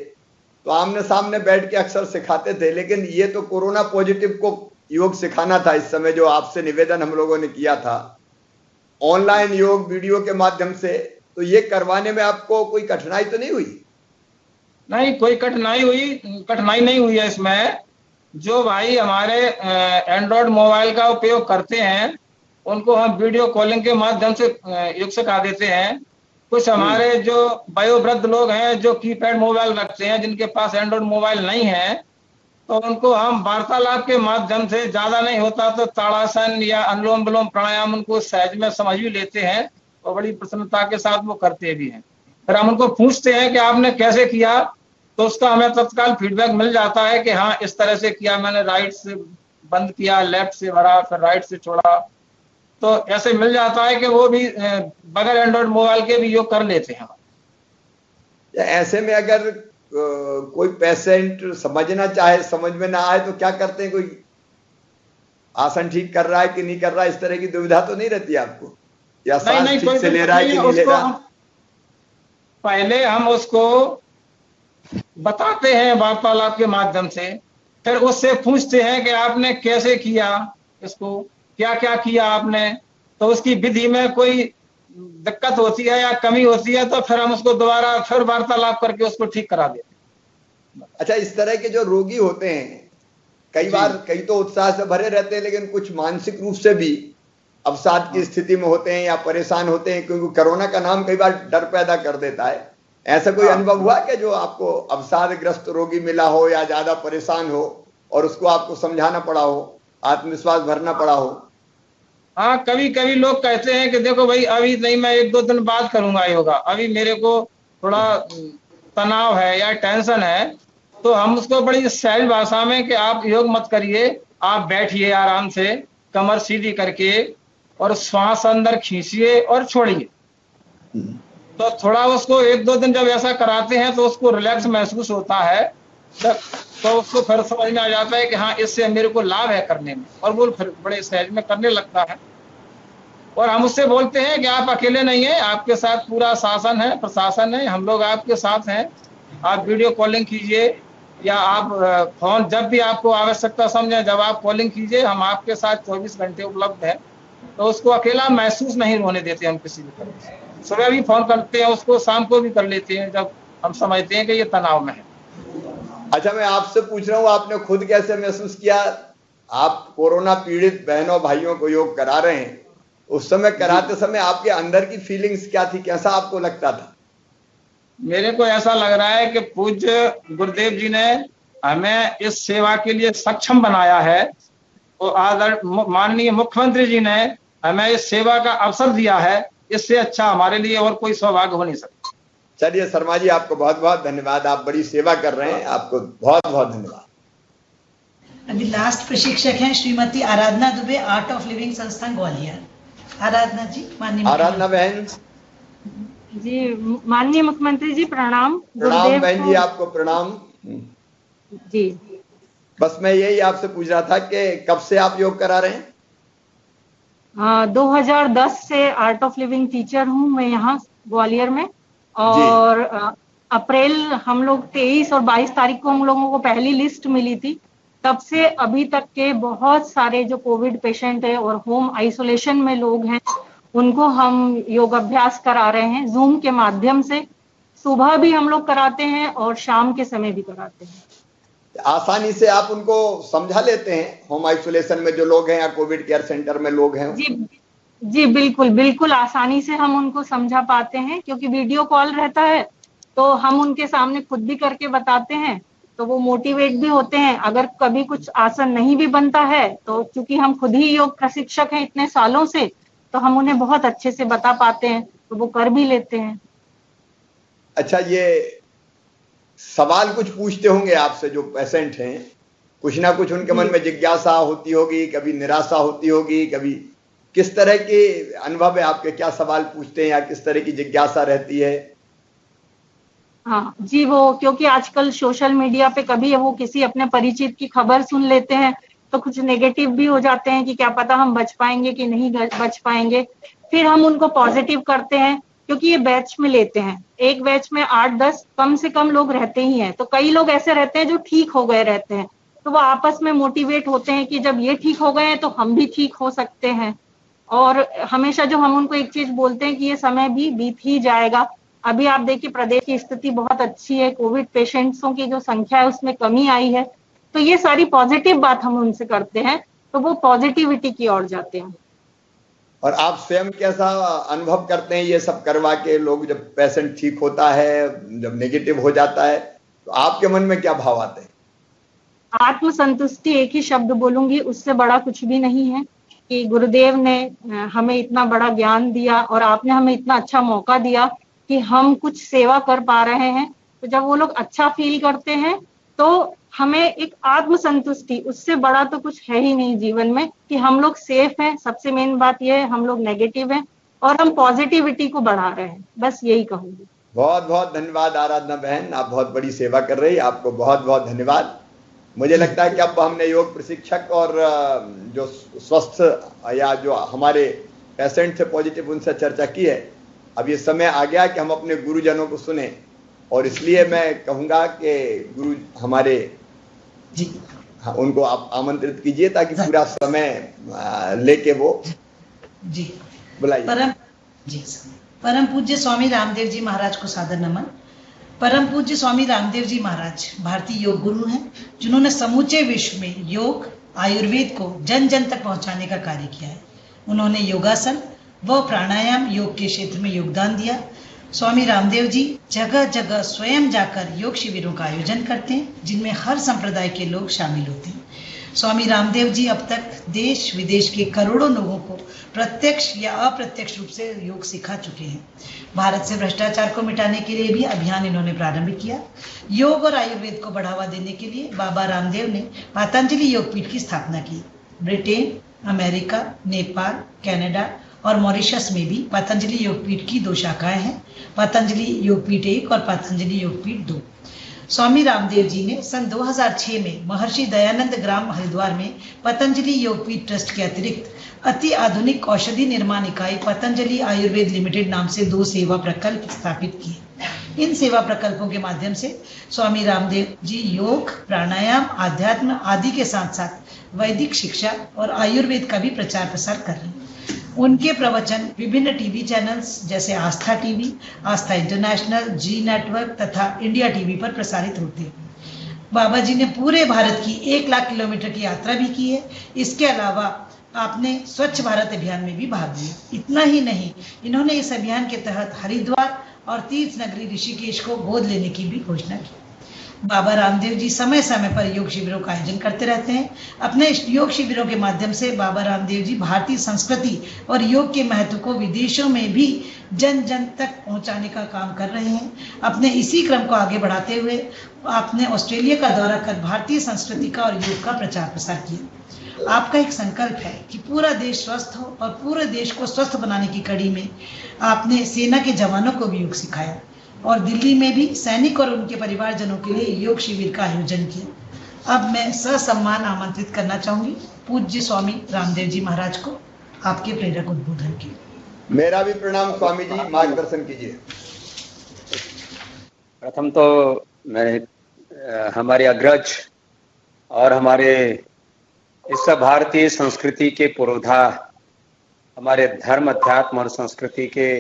तो आमने सामने बैठ के अक्सर सिखाते थे, लेकिन ये तो कोरोना पॉजिटिव को योग सिखाना था इस समय, जो आपसे निवेदन हम लोगों ने किया था ऑनलाइन योग वीडियो के माध्यम से। तो ये करवाने में आपको कोई कठिनाई तो नहीं हुई? नहीं, कोई कठिनाई नहीं हुई है इसमें। जो भाई हमारे एंड्रॉयड मोबाइल का उपयोग करते हैं उनको हम वीडियो कॉलिंग के माध्यम से योग सिखा देते हैं। कुछ हमारे जो वयोवृद्ध लोग हैं जो कीपैड मोबाइल रखते हैं, जिनके पास एंड्रॉयड मोबाइल नहीं है, तो उनको हम वार्तालाप के माध्यम से, ज्यादा नहीं होता तो ताड़ासन या अनुलोम विलोम प्राणायाम उनको सहज में समझ भी लेते हैं और बड़ी प्रसन्नता के साथ वो करते भी हैं। फिर हम उनको पूछते हैं कि आपने कैसे किया, तो उसका हमें तत्काल फीडबैक मिल जाता है कि हाँ इस तरह से किया, मैंने राइट से बंद किया, लेफ्ट से भरा, फिर राइट से छोड़ा। तो ऐसे मिल जाता है कि वो भी बगैर एंड्रॉइड मोबाइल के भी योग कर लेते हैं। ऐसे में अगर कोई पेशेंट समझना चाहे, समझ में ना आए, तो क्या करते हैं? कोई आसन ठीक कर रहा है कि नहीं कर रहा है, इस तरह की दुविधा तो नहीं रहती आपको? या सांस ठीक से ले रहा है कि नहीं ले रहा? पहले हम उसको बताते हैं वार्तालाप के माध्यम से, फिर उससे पूछते हैं कि आपने कैसे किया, इसको क्या क्या किया आपने। तो उसकी विधि में कोई दिक्कत होती है या कमी होती है तो फिर हम उसको दोबारा फिर वार्तालाप करके उसको ठीक करा देते हैं। अच्छा, इस तरह के जो रोगी होते हैं कई बार कई तो उत्साह से भरे रहते हैं, लेकिन कुछ मानसिक रूप से भी अवसाद की स्थिति में होते हैं या परेशान होते हैं, क्योंकि कोरोना का नाम कई बार डर पैदा कर देता है। ऐसा कोई अनुभव हुआ कि जो आपको अवसादग्रस्त रोगी मिला हो या ज्यादा परेशान हो और उसको आपको समझाना पड़ा हो, आत्मविश्वास भरना पड़ा हो? हाँ, कभी कभी लोग कहते हैं कि देखो भाई अभी नहीं, मैं 1-2 दिन बाद करूंगा योगा, अभी मेरे को थोड़ा तनाव है या टेंशन है, तो हम उसको बड़ी सहज भाषा में कि आप योग मत करिए, आप बैठिए आराम से कमर सीधी करके और श्वास अंदर खींचिए और छोड़िए। तो थोड़ा उसको 1-2 दिन जब ऐसा कराते हैं तो उसको रिलैक्स महसूस होता है, तो उसको फिर समझ में आ जाता है कि हाँ इससे मेरे को लाभ है करने में, और वो फिर बड़े सहज में करने लगता है। और हम उससे बोलते हैं कि आप अकेले नहीं हैं, आपके साथ पूरा शासन है, प्रशासन है, हम लोग आपके साथ हैं। आप वीडियो कॉलिंग कीजिए या आप फोन, जब भी आपको आवश्यकता समझे जब आप कॉलिंग कीजिए, हम आपके साथ 24 घंटे उपलब्ध हैं। तो उसको अकेला महसूस नहीं होने देते हम किसी भी तरह से। सुबह भी फोन करते हैं उसको, शाम को भी कर लेते हैं जब हम समझते हैं कि ये तनाव में है। अच्छा, मैं आपसे पूछ रहा हूँ, आपने खुद कैसे महसूस किया? आप कोरोना पीड़ित बहनों भाइयों को योग करा रहे हैं, उस समय कराते समय आपके अंदर की फीलिंग्स क्या थी, कैसा आपको लगता था? मेरे को ऐसा लग रहा है कि पूज्य गुरुदेव जी ने हमें इस सेवा के लिए सक्षम बनाया है, और आदर माननीय मुख्यमंत्री जी ने हमें इस सेवा का अवसर दिया है। इससे अच्छा हमारे लिए और कोई सौभाग्य हो नहीं सकता। चलिए शर्मा जी, आपको बहुत बहुत धन्यवाद, आप बड़ी सेवा कर रहे हैं, आपको बहुत बहुत धन्यवाद। अभी लास्ट प्रशिक्षक हैं श्रीमती आराधना दुबे, आर्ट ऑफ लिविंग संस्थान ग्वालियर। आराधना जी, माननीय आराधना बहन जी, माननीय मुख्यमंत्री जी प्रणाम। प्रणाम बहन जी, आपको प्रणाम जी। बस मैं यही आपसे पूछ रहा था कि कब से आप योग करा रहे हैं? 2010 से आर्ट ऑफ लिविंग टीचर हूँ मैं यहाँ ग्वालियर में, और अप्रैल हम लोग 23 और 22 तारीख को हम लोगों को पहली लिस्ट मिली थी। तब से अभी तक के बहुत सारे जो कोविड पेशेंट है और होम आइसोलेशन में लोग हैं, उनको हम योग अभ्यास करा रहे हैं जूम के माध्यम से। सुबह भी हम लोग कराते हैं और शाम के समय भी कराते हैं। आसानी से आप उनको समझा लेते हैं, होम आइसोलेशन में जो लोग हैं या कोविड केयर सेंटर में लोग हैं? जी बिल्कुल बिल्कुल आसानी से हम उनको समझा पाते हैं, क्योंकि वीडियो कॉल रहता है तो हम उनके सामने खुद भी करके बताते हैं, तो वो मोटिवेट भी होते हैं। अगर कभी कुछ आसन नहीं भी बनता है तो चूंकि हम खुद ही योग प्रशिक्षक हैं इतने सालों से, तो हम उन्हें बहुत अच्छे से बता पाते हैं, तो वो कर भी लेते हैं। अच्छा, ये सवाल कुछ पूछते होंगे आपसे जो पेशेंट हैं, कुछ ना कुछ उनके मन में जिज्ञासा होती होगी, कभी निराशा होती होगी, कभी किस तरह के अनुभव है आपके? क्या सवाल पूछते हैं या किस तरह की जिज्ञासा रहती है? हाँ जी, वो क्योंकि आजकल सोशल मीडिया पे कभी वो किसी अपने परिचित की खबर सुन लेते हैं तो कुछ नेगेटिव भी हो जाते हैं कि क्या पता हम बच पाएंगे कि नहीं बच पाएंगे। फिर हम उनको पॉजिटिव करते हैं, क्योंकि ये बैच में लेते हैं, एक बैच में 8-10 कम से कम लोग रहते ही हैं। तो कई लोग ऐसे रहते हैं जो ठीक हो गए रहते हैं, तो वो आपस में मोटिवेट होते हैं कि जब ये ठीक हो गए हैं तो हम भी ठीक हो सकते हैं। और हमेशा जो हम उनको एक चीज बोलते हैं कि ये समय भी बीत ही जाएगा। अभी आप देखिए प्रदेश की स्थिति बहुत अच्छी है, कोविड पेशेंट्सों की जो संख्या है उसमें कमी आई है, तो ये सारी पॉजिटिव बात हम उनसे करते हैं, तो वो पॉजिटिविटी की ओर जाते हैं। और आप स्वयं कैसा अनुभव करते हैं ये सब करवा के? लोग जब पेशेंट ठीक होता है, जब नेगेटिव हो जाता है, तो आपके मन में क्या भाव आते हैं? आत्मसंतुष्टि, एक ही शब्द बोलूंगी, उससे बड़ा कुछ भी नहीं है कि गुरुदेव ने हमें इतना बड़ा ज्ञान दिया और आपने हमें इतना अच्छा मौका दिया कि हम कुछ सेवा कर पा रहे हैं। तो जब वो लोग अच्छा फील करते हैं तो हमें एक आत्मसंतुष्टि, उससे बड़ा तो कुछ है ही नहीं जीवन में, कि हम लोग सेफ हैं। सबसे मेन बात यह है हम लोग नेगेटिव हैं और हम पॉजिटिविटी को बढ़ा रहे हैं, बस यही कहूंगी। बहुत बहुत धन्यवाद आराधना बहन, आप बहुत बड़ी सेवा कर रही, आपको बहुत बहुत धन्यवाद। मुझे लगता है कि अब हमने योग प्रशिक्षक और जो स्वस्थ या जो हमारे पेशेंट से पॉजिटिव उनसे चर्चा की है, अब ये समय आ गया कि हम अपने गुरुजनों को सुने, और इसलिए मैं कहूँगा कि गुरु हमारे जी, हाँ, उनको आप आमंत्रित कीजिए ताकि पूरा समय लेके वो जी बुलाइए। जी सर। परम पूज्य स्वामी रामदेव जी महाराज को सादर नमन। परम पूज्य स्वामी रामदेव जी महाराज भारतीय योग गुरु हैं, जिन्होंने समूचे विश्व में योग आयुर्वेद को जन जन तक पहुंचाने का कार्य किया है। उन्होंने योगासन व प्राणायाम योग के क्षेत्र में योगदान दिया। स्वामी रामदेव जी जगह जगह स्वयं जाकर योग शिविरों का आयोजन करते हैं, जिनमें हर संप्रदाय के लोग शामिल होते हैं। स्वामी रामदेव जी अब तक देश विदेश के करोड़ों लोगों को प्रत्यक्ष या अप्रत्यक्ष रूप से योग सिखा चुके हैं। भारत से भ्रष्टाचार को मिटाने के लिए भी अभियान इन्होंने प्रारंभ किया। योग और आयुर्वेद को बढ़ावा देने के लिए बाबा रामदेव ने पतंजलि योगपीठ की स्थापना की। ब्रिटेन, अमेरिका, नेपाल, कनाडा और मॉरिशस में भी पतंजलि योगपीठ की 2 शाखाएं हैं, पतंजलि योगपीठ 1 और पतंजलि योगपीठ 2। स्वामी रामदेव जी ने सन 2006 में महर्षि दयानंद ग्राम हरिद्वार में पतंजलि योगपीठ ट्रस्ट के अतिरिक्त अति आधुनिक औषधि निर्माण इकाई पतंजलि आयुर्वेद लिमिटेड नाम से 2 सेवा प्रकल्प स्थापित किए। इन सेवा प्रकल्पों के माध्यम से स्वामी रामदेव जी योग, प्राणायाम, आध्यात्म आदि के साथ साथ वैदिक शिक्षा और आयुर्वेद का भी प्रचार प्रसार कर रहे हैं। उनके प्रवचन विभिन्न टीवी चैनल्स जैसे आस्था टीवी, आस्था इंटरनेशनल, जी नेटवर्क तथा इंडिया टीवी पर प्रसारित होते हैं। बाबा जी ने पूरे भारत की 1 लाख किलोमीटर की यात्रा भी की है। इसके अलावा आपने स्वच्छ भारत अभियान में भी भाग लिया। इतना ही नहीं, इन्होंने इस अभियान के तहत हरिद्वार और तीर्थ नगरी ऋषिकेश को गोद लेने की भी घोषणा की। बाबा रामदेव जी समय समय पर योग शिविरों का आयोजन करते रहते हैं। अपने योग शिविरों के माध्यम से बाबा रामदेव जी भारतीय संस्कृति और योग के महत्व को विदेशों में भी जन जन तक पहुंचाने का काम कर रहे हैं। अपने इसी क्रम को आगे बढ़ाते हुए आपने ऑस्ट्रेलिया का दौरा कर भारतीय संस्कृति का और योग का प्रचार प्रसार किया। आपका एक संकल्प है कि पूरा देश स्वस्थ हो और पूरे देश को स्वस्थ बनाने की कड़ी में आपने सेना के जवानों को भी योग सिखाया और दिल्ली में भी सैनिक और उनके परिवारजनों के लिए योग शिविर का आयोजन किया। अब मैं ससम्मान आमंत्रित करना चाहूंगी पूज्य स्वामी रामदेव जी महाराज को आपके प्रेरक उद्बोधन के लिए। मेरा भी प्रणाम स्वामी जी, मार्गदर्शन कीजिए। प्रथम तो मैं हमारे अग्रज और हमारे इस भारतीय संस्कृति के पुरोधा, हमारे धर्म, अध्यात्म और संस्कृति के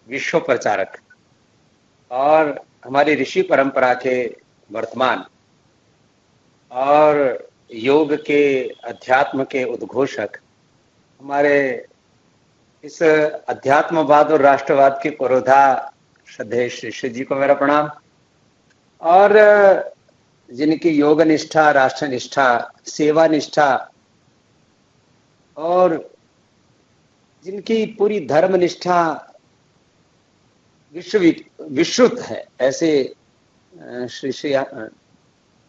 विश्व प्रचारक और हमारी ऋषि परंपरा के वर्तमान और योग के, अध्यात्म के उद्घोषक, हमारे इस अध्यात्मवाद और राष्ट्रवाद के पुरोधा श्रद्धेय श्री जी को मेरा प्रणाम। और जिनकी योग निष्ठा, राष्ट्र निष्ठा, सेवा निष्ठा और जिनकी पूरी धर्म निष्ठा विश्रुत है, ऐसे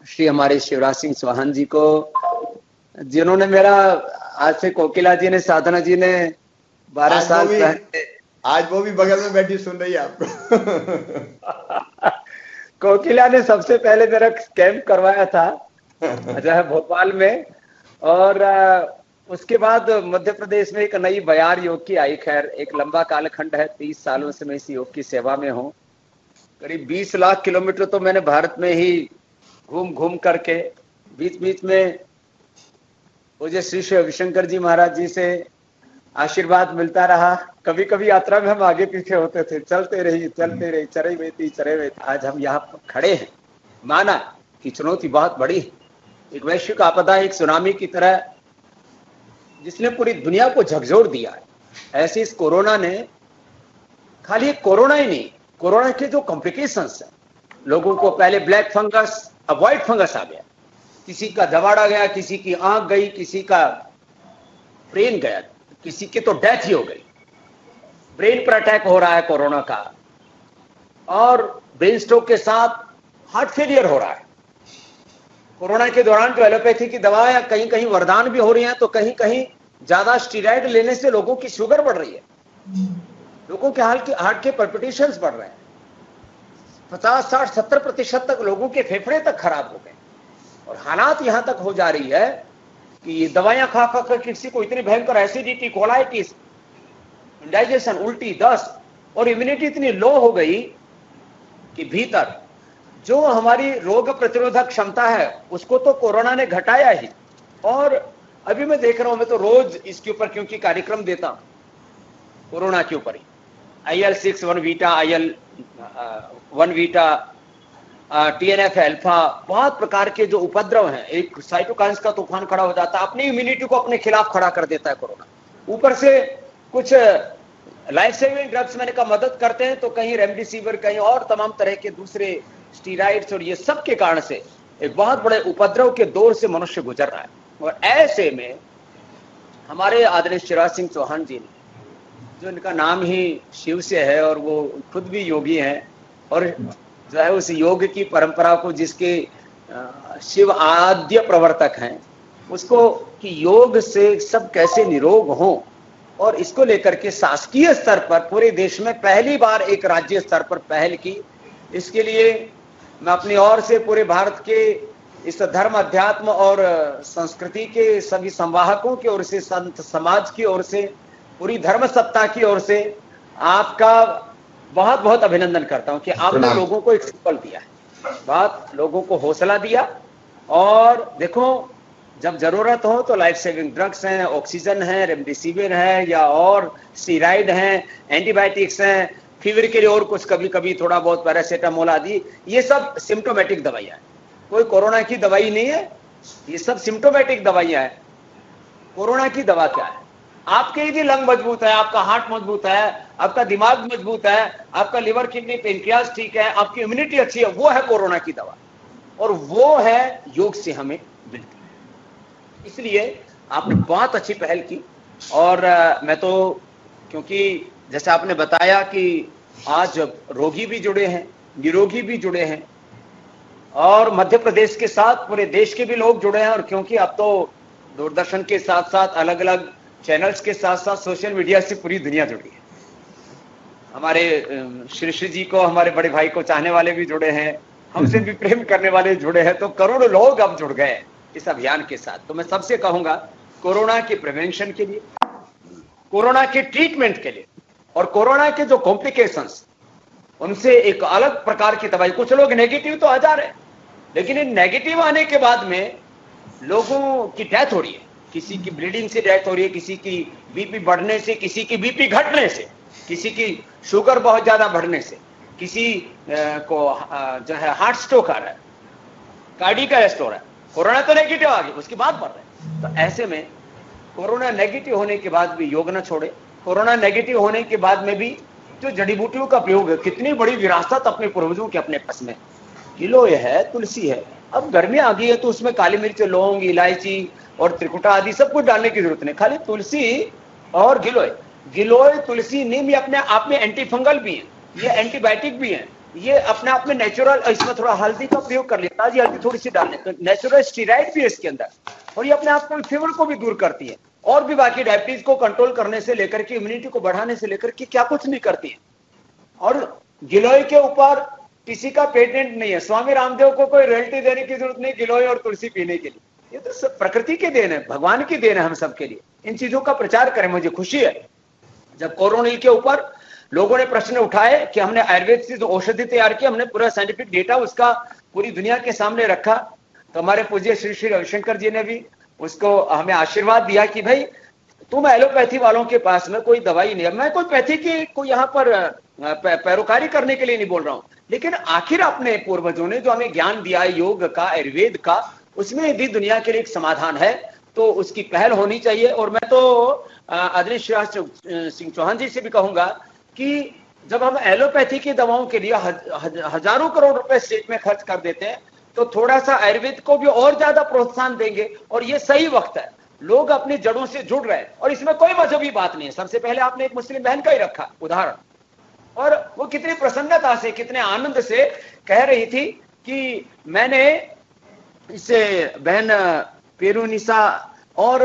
श्री हमारे शिवराज सिंह चौहान जी को, जिन्होंने मेरा आज से कोकिला जी ने, साधना जी ने 12 साल पहले, आज वो भी बगल में बैठी सुन रही है आपको। कोकिला ने सबसे पहले मेरा कैंप करवाया था जो है भोपाल में, और उसके बाद मध्य प्रदेश में एक नई बयार योग की आई। खैर एक लंबा कालखंड है, 30 सालों से मैं इस योग की सेवा में हूँ। करीब 20 लाख किलोमीटर तो मैंने भारत में ही घूम घूम करके, बीच बीच में मुझे श्री श्री रविशंकर जी महाराज जी से आशीर्वाद मिलता रहा। कभी कभी यात्रा में हम आगे पीछे होते थे, चलते रही चरे वेती। आज हम यहाँ खड़े हैं। माना कि चुनौती बहुत बड़ी है, एक वैश्विक आपदा, एक सुनामी की तरह जिसने पूरी दुनिया को झकझोर दिया है। ऐसे इस कोरोना ने, खाली कोरोना ही नहीं, कोरोना के जो कॉम्प्लिकेशंस है, लोगों को पहले ब्लैक फंगस, अब व्हाइट फंगस आ गया, किसी का दबाड़ा गया, किसी की आंख गई, किसी का ब्रेन गया, किसी की तो डेथ ही हो गई। ब्रेन पर अटैक हो रहा है कोरोना का, और ब्रेन स्ट्रोक के साथ हार्ट फेलियर हो रहा है। कोरोना के दौरान जो एलोपैथी की दवाएं कहीं कहीं वरदान भी हो रही हैं, तो कहीं कहीं ज्यादा स्टीरॉयड लेने से लोगों की शुगर बढ़ रही है, लोगों के हार्ट के पल्पिटेशंस बढ़ रहे हैं। 50, 60, 70% तक लोगों के फेफड़े तक खराब हो गए, और हालात यहां तक हो जा रही है कि ये दवाइयां खा खा कर किसी को इतनी भयंकर एसिडिटी, कोलाइटिस, इंडाइजेशन, उल्टी, दस्त और इम्यूनिटी इतनी लो हो गई कि भीतर जो हमारी रोग प्रतिरोधक क्षमता है उसको तो कोरोना ने घटाया ही। और अभी मैं देख रहा हूं, मैं तो रोज इसके ऊपर क्योंकि कार्यक्रम देता हूं कोरोना के ऊपर ही, IL-6 1 beta, IL-1 beta, TNF alpha, बहुत प्रकार के जो उपद्रव हैं, एक साइटोकाइंस का तूफान खड़ा हो जाता है, अपनी इम्यूनिटी को अपने खिलाफ खड़ा कर देता है कोरोना। ऊपर से कुछ लाइफ सेविंग ड्रग्स मैंने कहा मदद करते हैं, तो कहीं रेमडेसिविर, कहीं और तमाम तरह के दूसरे स्टीराइड्स, और ये सब के कारण से एक बहुत बड़े उपद्रव के दौर से मनुष्य गुजर रहा है। और ऐसे में हमारे आदरणीय शिवराज सिंह चौहान जी ने, जो इनका नाम ही शिव से है और वो खुद भी योगी हैं, और जो है उस योग की परंपरा को, जिसके शिव आद्य प्रवर्तक हैं, उसको कि योग से सब कैसे निरोग हो, और इसको लेकर के शासकीय स्तर पर पूरे देश में पहली बार एक राज्य स्तर पर पहल की। इसके लिए मैं अपनी ओर से पूरे भारत के इस धर्म, अध्यात्म और संस्कृति के सभी संवाहकों की ओर से, संत समाज की ओर से, पूरी धर्म सत्ता की ओर से आपका बहुत बहुत अभिनंदन करता हूं कि आपने लोगों को एक सिंबल दिया है, बात लोगों को हौसला दिया। और देखो, जब जरूरत हो तो लाइफ सेविंग ड्रग्स हैं, ऑक्सीजन है, रेमडेसिविर है, या और स्टीराइड हैं, एंटीबायोटिक्स हैं, फीवर के लिए और कुछ, कभी कभी थोड़ा बहुत पैरासीटामोल आदि, ये सब सिम्टोमेटिक दवाइयां हैं, कोई कोरोना की दवाई नहीं है, ये सब सिम्टोमेटिक दवाइयां हैं। कोरोना की दवा क्या है? आपके यदि लंग मजबूत है, आपका हार्ट मजबूत है, आपका दिमाग मजबूत है, आपका लिवर, किडनी, पेनक्रियास ठीक है, आपकी इम्यूनिटी अच्छी है, वो है कोरोना की दवा, और वो है योग से हमें मिलती है। इसलिए आपने बहुत अच्छी पहल की। और मैं तो, क्योंकि जैसे आपने बताया कि आज रोगी भी जुड़े हैं, निरोगी भी जुड़े हैं, और मध्य प्रदेश के साथ पूरे देश के भी लोग जुड़े हैं, और क्योंकि अब तो दूरदर्शन के साथ साथ अलग अलग चैनल्स के साथ साथ सोशल मीडिया से पूरी दुनिया जुड़ी है। हमारे श्री जी को, हमारे बड़े भाई को चाहने वाले भी जुड़े हैं, हमसे भी प्रेम करने वाले जुड़े हैं, तो करोड़ों लोग अब जुड़ गए इस अभियान के साथ। तो मैं सबसे कहूंगा, कोरोना के प्रिवेंशन के लिए, कोरोना के ट्रीटमेंट के लिए, और कोरोना के जो कॉम्प्लिकेशंस, उनसे एक अलग प्रकार की दवाई। कुछ लोग नेगेटिव तो आ जा रहे हैं, लेकिन इन नेगेटिव आने के बाद में लोगों की डेथ हो रही है, किसी की ब्लीडिंग से डेथ हो रही है, किसी की बीपी बढ़ने से, किसी की बीपी घटने से, किसी की शुगर बहुत ज्यादा बढ़ने से, किसी को जो है हार्ट स्ट्रोक आ रहा है, कार्डियक अरेस्ट हो रहा है। कोरोना तो नेगेटिव आ गया, उसके बाद बढ़ रहा है। तो ऐसे में कोरोना नेगेटिव होने के बाद भी योग न छोड़े। कोरोना नेगेटिव होने के बाद में भी जो जड़ी बूटियों का प्रयोग है, कितनी बड़ी विरासत अपने पूर्वजों के अपने पास में, गिलोय है, तुलसी है। अब गर्मी आ गई है तो उसमें काली मिर्च, लौंग, इलायची और त्रिकुटा आदि सब कुछ डालने की जरूरत नहीं, खाली तुलसी और गिलोय। गिलोय, तुलसी, नीम, ये अपने आप में एंटी फंगल भी है, ये एंटीबायोटिक भी है, ये अपने आप में नेचुरल। इसमें थोड़ा हल्दी का प्रयोग कर लिया, ताजी हल्दी थोड़ी सी डालने, तो नेचुरल स्टीराइड भी है इसके अंदर, और ये अपने आप को फीवर को भी दूर करती है, और भी बाकी डायबिटीज को कंट्रोल करने से लेकर के इम्यूनिटी को बढ़ाने से लेकर के क्या कुछ नहीं करती है। और गिलोय के ऊपर किसी का पेटेंट नहीं है, स्वामी रामदेव को कोई रॉयल्टी देने की जरूरत नहीं गिलोय और तुलसी पीने के लिए। ये तो सब प्रकृति के देन है, भगवान की देन है हम सबके लिए। इन चीजों का प्रचार करें। मुझे खुशी है जब कोरोनिल के ऊपर लोगों ने प्रश्न उठाए कि हमने आयुर्वेद से जो औषधि तैयार की, हमने पूरा साइंटिफिक डेटा उसका पूरी दुनिया के सामने रखा, तो हमारे पूज्य श्री श्री रविशंकर जी ने भी उसको हमें आशीर्वाद दिया कि भाई तुम एलोपैथी वालों के पास में कोई दवाई नहीं है। मैं कोई पैथी की कोई यहाँ पर पैरोकारी करने के लिए नहीं बोल रहा हूँ, लेकिन आखिर अपने पूर्वजों ने जो हमें ज्ञान दिया है योग का, आयुर्वेद का, उसमें यदि दुनिया के लिए एक समाधान है तो उसकी पहल होनी चाहिए। और मैं तो आदरणीय शिवराज सिंह चौहान जी से भी कहूंगा कि जब हम एलोपैथी की दवाओं के लिए हजारों करोड़ रुपए स्टेट में खर्च कर देते हैं, तो थोड़ा सा आयुर्वेद को भी और ज्यादा प्रोत्साहन देंगे। और ये सही वक्त है, लोग अपनी जड़ों से जुड़ रहे हैं, और इसमें कोई मजहबी बात नहीं है। सबसे पहले आपने एक मुस्लिम बहन का ही रखा उदाहरण, और वो कितनी प्रसन्नता से, कितने आनंद से कह रही थी कि मैंने इसे बहन पेरूनिसा और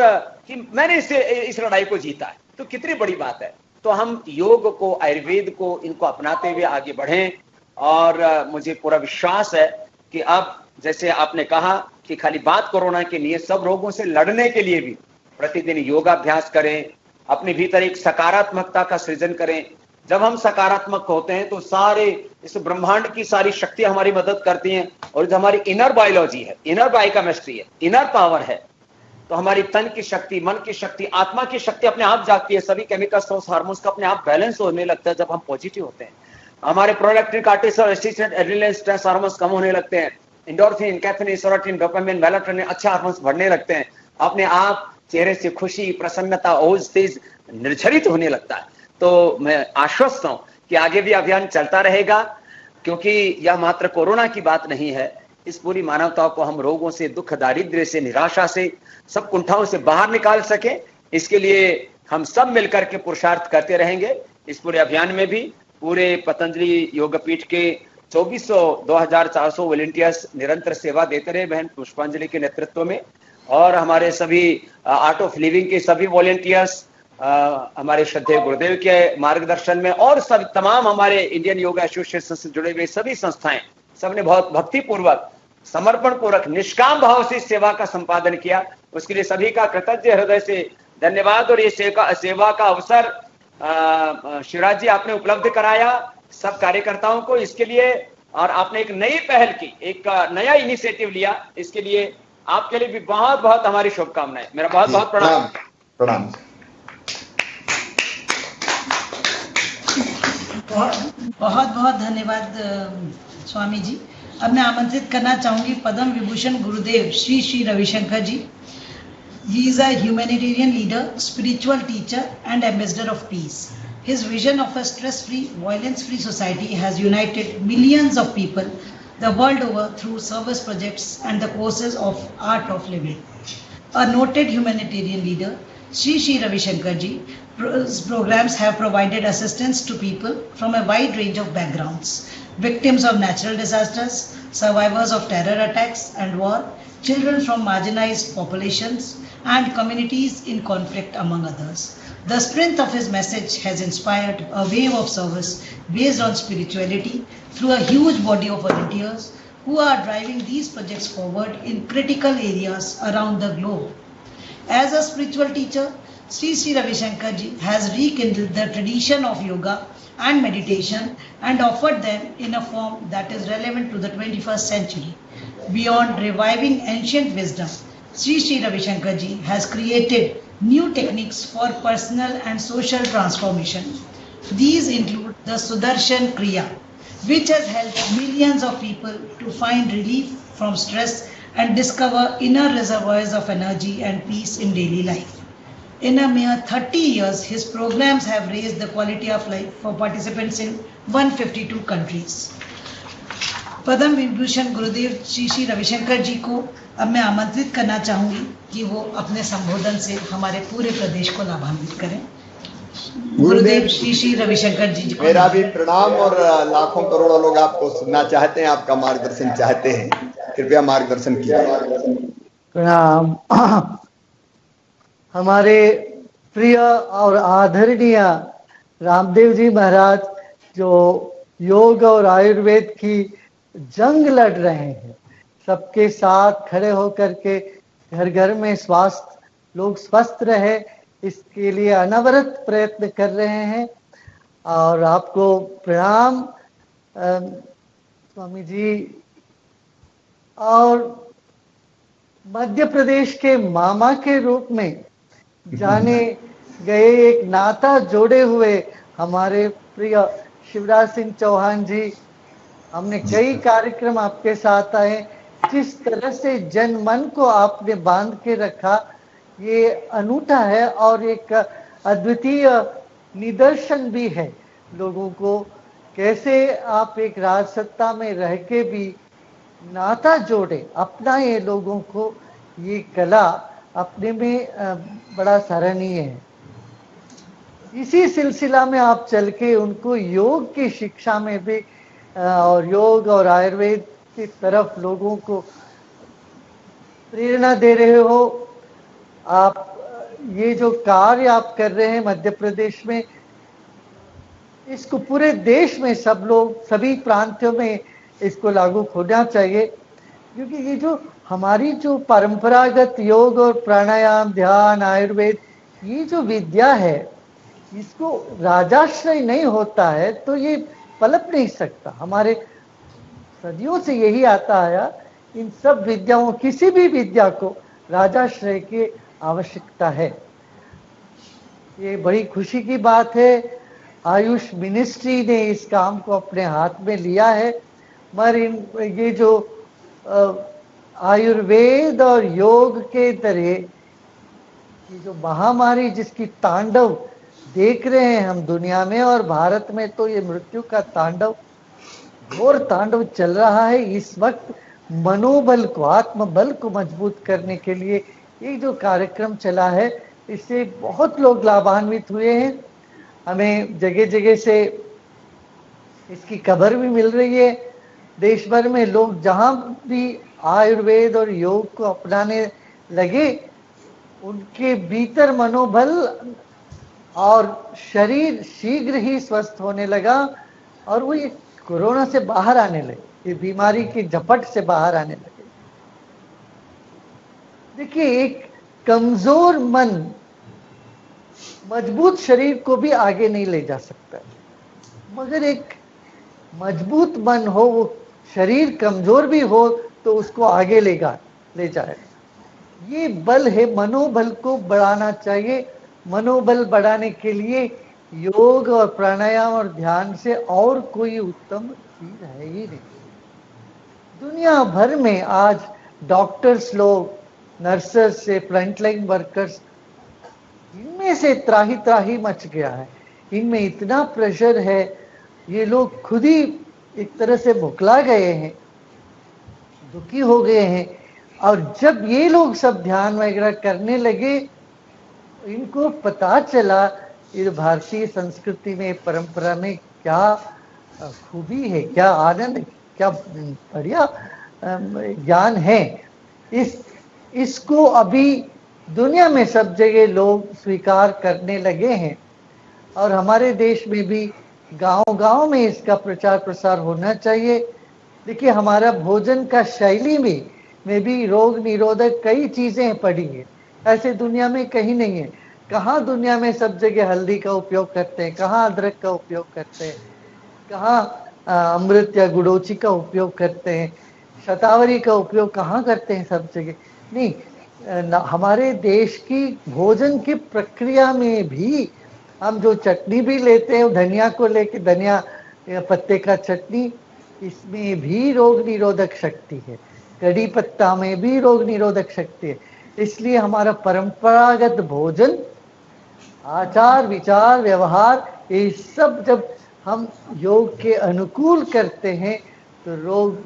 कि मैंने इस लड़ाई को जीता है। तो कितनी बड़ी बात है। तो हम योग को, आयुर्वेद को, इनको अपनाते हुए आगे बढ़ें। और मुझे पूरा विश्वास है कि अब जैसे आपने कहा कि खाली बात कोरोना के लिए, सब रोगों से लड़ने के लिए भी प्रतिदिन योगाभ्यास करें, अपने भीतर एक सकारात्मकता का सृजन करें। जब हम सकारात्मक होते हैं तो सारे इस ब्रह्मांड की सारी शक्तियां हमारी मदद करती हैं। और जो हमारी इनर बायोलॉजी है, इनर बायोकेमिस्ट्री है, इनर पावर है, तो हमारी तन की शक्ति, मन की शक्ति, आत्मा की शक्ति अपने आप जागती है। सभी केमिकल सोर्स हार्मोन्स का अपने आप बैलेंस होने लगता है जब हम पॉजिटिव होते हैं। हमारे prolactin, cortisol, oestrogen, adrenaline, stress hormones कम होने लगते हैं। Endorphin, caffeine, serotonin, dopamine, melatonin, अच्छे हार्मोन्स बढ़ने लगते हैं। अपने आप चेहरे से खुशी, प्रसन्नता, ओज तेज निर्झरित होने लगता है। तो मैं आश्वस्त हूं कि आगे भी अभियान चलता रहेगा, क्योंकि यह मात्र कोरोना की बात नहीं है। इस पूरी मानवता को हम रोगों से, दुख, दारिद्र्य से, निराशा से, सब कुंठाओं से बाहर निकाल सके, इसके लिए हम सब मिलकर के पुरुषार्थ करते रहेंगे। इस पूरे अभियान में भी पूरे पतंजलि योगपीठ के 2400 वॉलंटियर्स निरंतर सेवा देते रहे बहन पुष्पांजलि के नेतृत्व में, और हमारे सभी आर्ट ऑफ लिविंग के सभी वॉलंटियर्स हमारे श्रद्धेय गुरुदेव के मार्गदर्शन में, और सब तमाम हमारे इंडियन योगा एसोसिएशन से जुड़े हुए सभी संस्थाएं, सबने बहुत भक्ति पूर्वक, समर्पण पूर्वक, निष्काम भाव से सेवा का संपादन किया। उसके लिए सभी का कृतज्ञ हृदय से धन्यवाद। और ये सेवा का अवसर शिवराज जी आपने उपलब्ध कराया सब कार्यकर्ताओं को, इसके लिए, और आपने एक नई पहल की, एक नया इनिशिएटिव लिया, इसके लिए आपके लिए भी बहुत बहुत हमारी शुभकामनाएं। मेरा बहुत बहुत प्रणाम। प्रणाम। बहुत बहुत धन्यवाद स्वामी जी। अब मैं आमंत्रित करना चाहूंगी पद्म विभूषण गुरुदेव श्री श्री रविशंकर जी। He is a humanitarian leader, spiritual teacher and ambassador of peace. His vision of a stress-free, violence-free society has united millions of people the world over through service projects and the courses of art of living. A noted humanitarian leader, Sri Sri Ravi Shankar ji, programs have provided assistance to people from a wide range of backgrounds: victims of natural disasters, survivors of terror attacks and war, children from marginalized populations, and communities in conflict, among others. The strength of his message has inspired a wave of service based on spirituality through a huge body of volunteers who are driving these projects forward in critical areas around the globe. As a spiritual teacher, Sri Sri Ravi Shankar ji has rekindled the tradition of yoga and meditation and offered them in a form that is relevant to the 21st century. Beyond reviving ancient wisdom, Sri Sri Ravi Shankar ji has created new techniques for personal and social transformation. These include the Sudarshan Kriya, which has helped millions of people to find relief from stress and discover inner reservoirs of energy and peace in daily life. In a mere 30 years, his programs have raised the quality of life for participants in 152 countries. Padma Vibhushan गुरुदेव श्री श्री रविशंकर जी को अब मैं आमंत्रित करना चाहूंगी कि वो अपने संबोधन से हमारे पूरे प्रदेश को लाभान्वित करें। गुरुदेव श्री श्री रविशंकर जी को मेरा भी प्रणाम, और लाखों करोड़ों लोग आपको सुनना चाहते हैं, आपका मार्गदर्शन चाहते हैं, कृपया मार्गदर्शन कीजिए। प्रणाम। हमारे प्रिय और आदरणीय रामदेव जी महाराज जो योग और आयुर्वेद की जंग लड़ रहे हैं, सबके साथ खड़े होकर के घर घर में लोग स्वस्थ रहे, इसके लिए अनवरत प्रयत्न कर रहे हैं। और आपको प्रणाम स्वामी जी। और मध्य प्रदेश के मामा के रूप में जाने गए एक नाता जोड़े हुए हमारे प्रिय शिवराज सिंह चौहान जी, हमने कई कार्यक्रम आपके साथ आए। जिस तरह से जन मन को आपने बांध के रखा, ये अनूठा है और एक अद्वितीय निदर्शन भी है लोगों को, कैसे आप एक राजसत्ता में रह के भी नाता जोड़े, अपनाए लोगों को। ये कला अपने में बड़ा सराहनीय है। इसी सिलसिला में आप चल के उनको योग की शिक्षा में भी और योग और आयुर्वेद की तरफ लोगों को प्रेरणा दे रहे हो। आप ये जो कार्य आप कर रहे हैं मध्य प्रदेश में, इसको पूरे देश में सब लोग, सभी प्रांतों में इसको लागू होना चाहिए, क्योंकि ये जो हमारी जो परंपरागत योग और प्राणायाम, ध्यान, आयुर्वेद, ये जो विद्या है, इसको राजाश्रय नहीं होता है तो ये पलप नहीं सकता। हमारे सदियों से यही आता है, इन सब विद्याओं, किसी भी विद्या को राजाश्रय की आवश्यकता है। ये बड़ी खुशी की बात है, आयुष मिनिस्ट्री ने इस काम को अपने हाथ में लिया है। मगर ये जो आयुर्वेद और योग के तरह ये जो महामारी जिसकी तांडव देख रहे हैं हम दुनिया में, और भारत में तो ये मृत्यु का तांडव, घोर तांडव चल रहा है इस वक्त, मनोबल को, आत्मबल को मजबूत करने के लिए ये जो कार्यक्रम चला है, इससे बहुत लोग लाभान्वित हुए हैं। हमें जगह जगह से इसकी खबर भी मिल रही है। देश भर में लोग जहां भी आयुर्वेद और योग को अपनाने लगे, उनके भीतर मनोबल और शरीर शीघ्र ही स्वस्थ होने लगा और वो ये कोरोना से बाहर आने लगे, ये बीमारी की झपट से बाहर आने लगे। देखिए, एक कमजोर मन मजबूत शरीर को भी आगे नहीं ले जा सकता, मगर एक मजबूत मन हो, वो शरीर कमजोर भी हो तो उसको आगे ले जाए। ये बल है, मनोबल को बढ़ाना चाहिए। मनोबल बढ़ाने के लिए योग और प्राणायाम और ध्यान से और कोई उत्तम चीज है ही नहीं। दुनिया भर में आज डॉक्टर्स लोग, नर्सेस से फ्रंटलाइन वर्कर्स, इनमें से त्राही त्राही मच गया है। इनमें इतना प्रेशर है, ये लोग खुद ही एक तरह से बुकला गए हैं, दुखी हो गए हैं। और जब ये लोग सब ध्यान वगैरह करने लगे, इनको पता चला ये भारतीय संस्कृति में, परंपरा में क्या खूबी है, क्या आनंद, क्या बढ़िया ज्ञान है। इसको अभी दुनिया में सब जगह लोग स्वीकार करने लगे हैं, और हमारे देश में भी गांव-गांव में इसका प्रचार प्रसार होना चाहिए। देखिए, हमारा भोजन का शैली में भी रोग निरोधक कई चीजें पड़ी है, ऐसे दुनिया में कहीं नहीं है। कहाँ दुनिया में सब जगह हल्दी का उपयोग करते हैं, कहाँ अदरक का उपयोग करते हैं, कहाँ अमृत या गुड़ोची का उपयोग करते हैं, शतावरी का उपयोग कहाँ करते हैं, सब जगह नहीं। हमारे देश की भोजन की प्रक्रिया में भी हम जो चटनी भी लेते हैं, धनिया को लेके, धनिया पत्ते का चटनी, इसमें भी रोग निरोधक शक्ति है। कड़ी पत्ता में भी रोग निरोधक शक्ति है। इसलिए हमारा परंपरागत भोजन, आचार विचार व्यवहार, ये सब जब हम योग के अनुकूल करते हैं तो रोग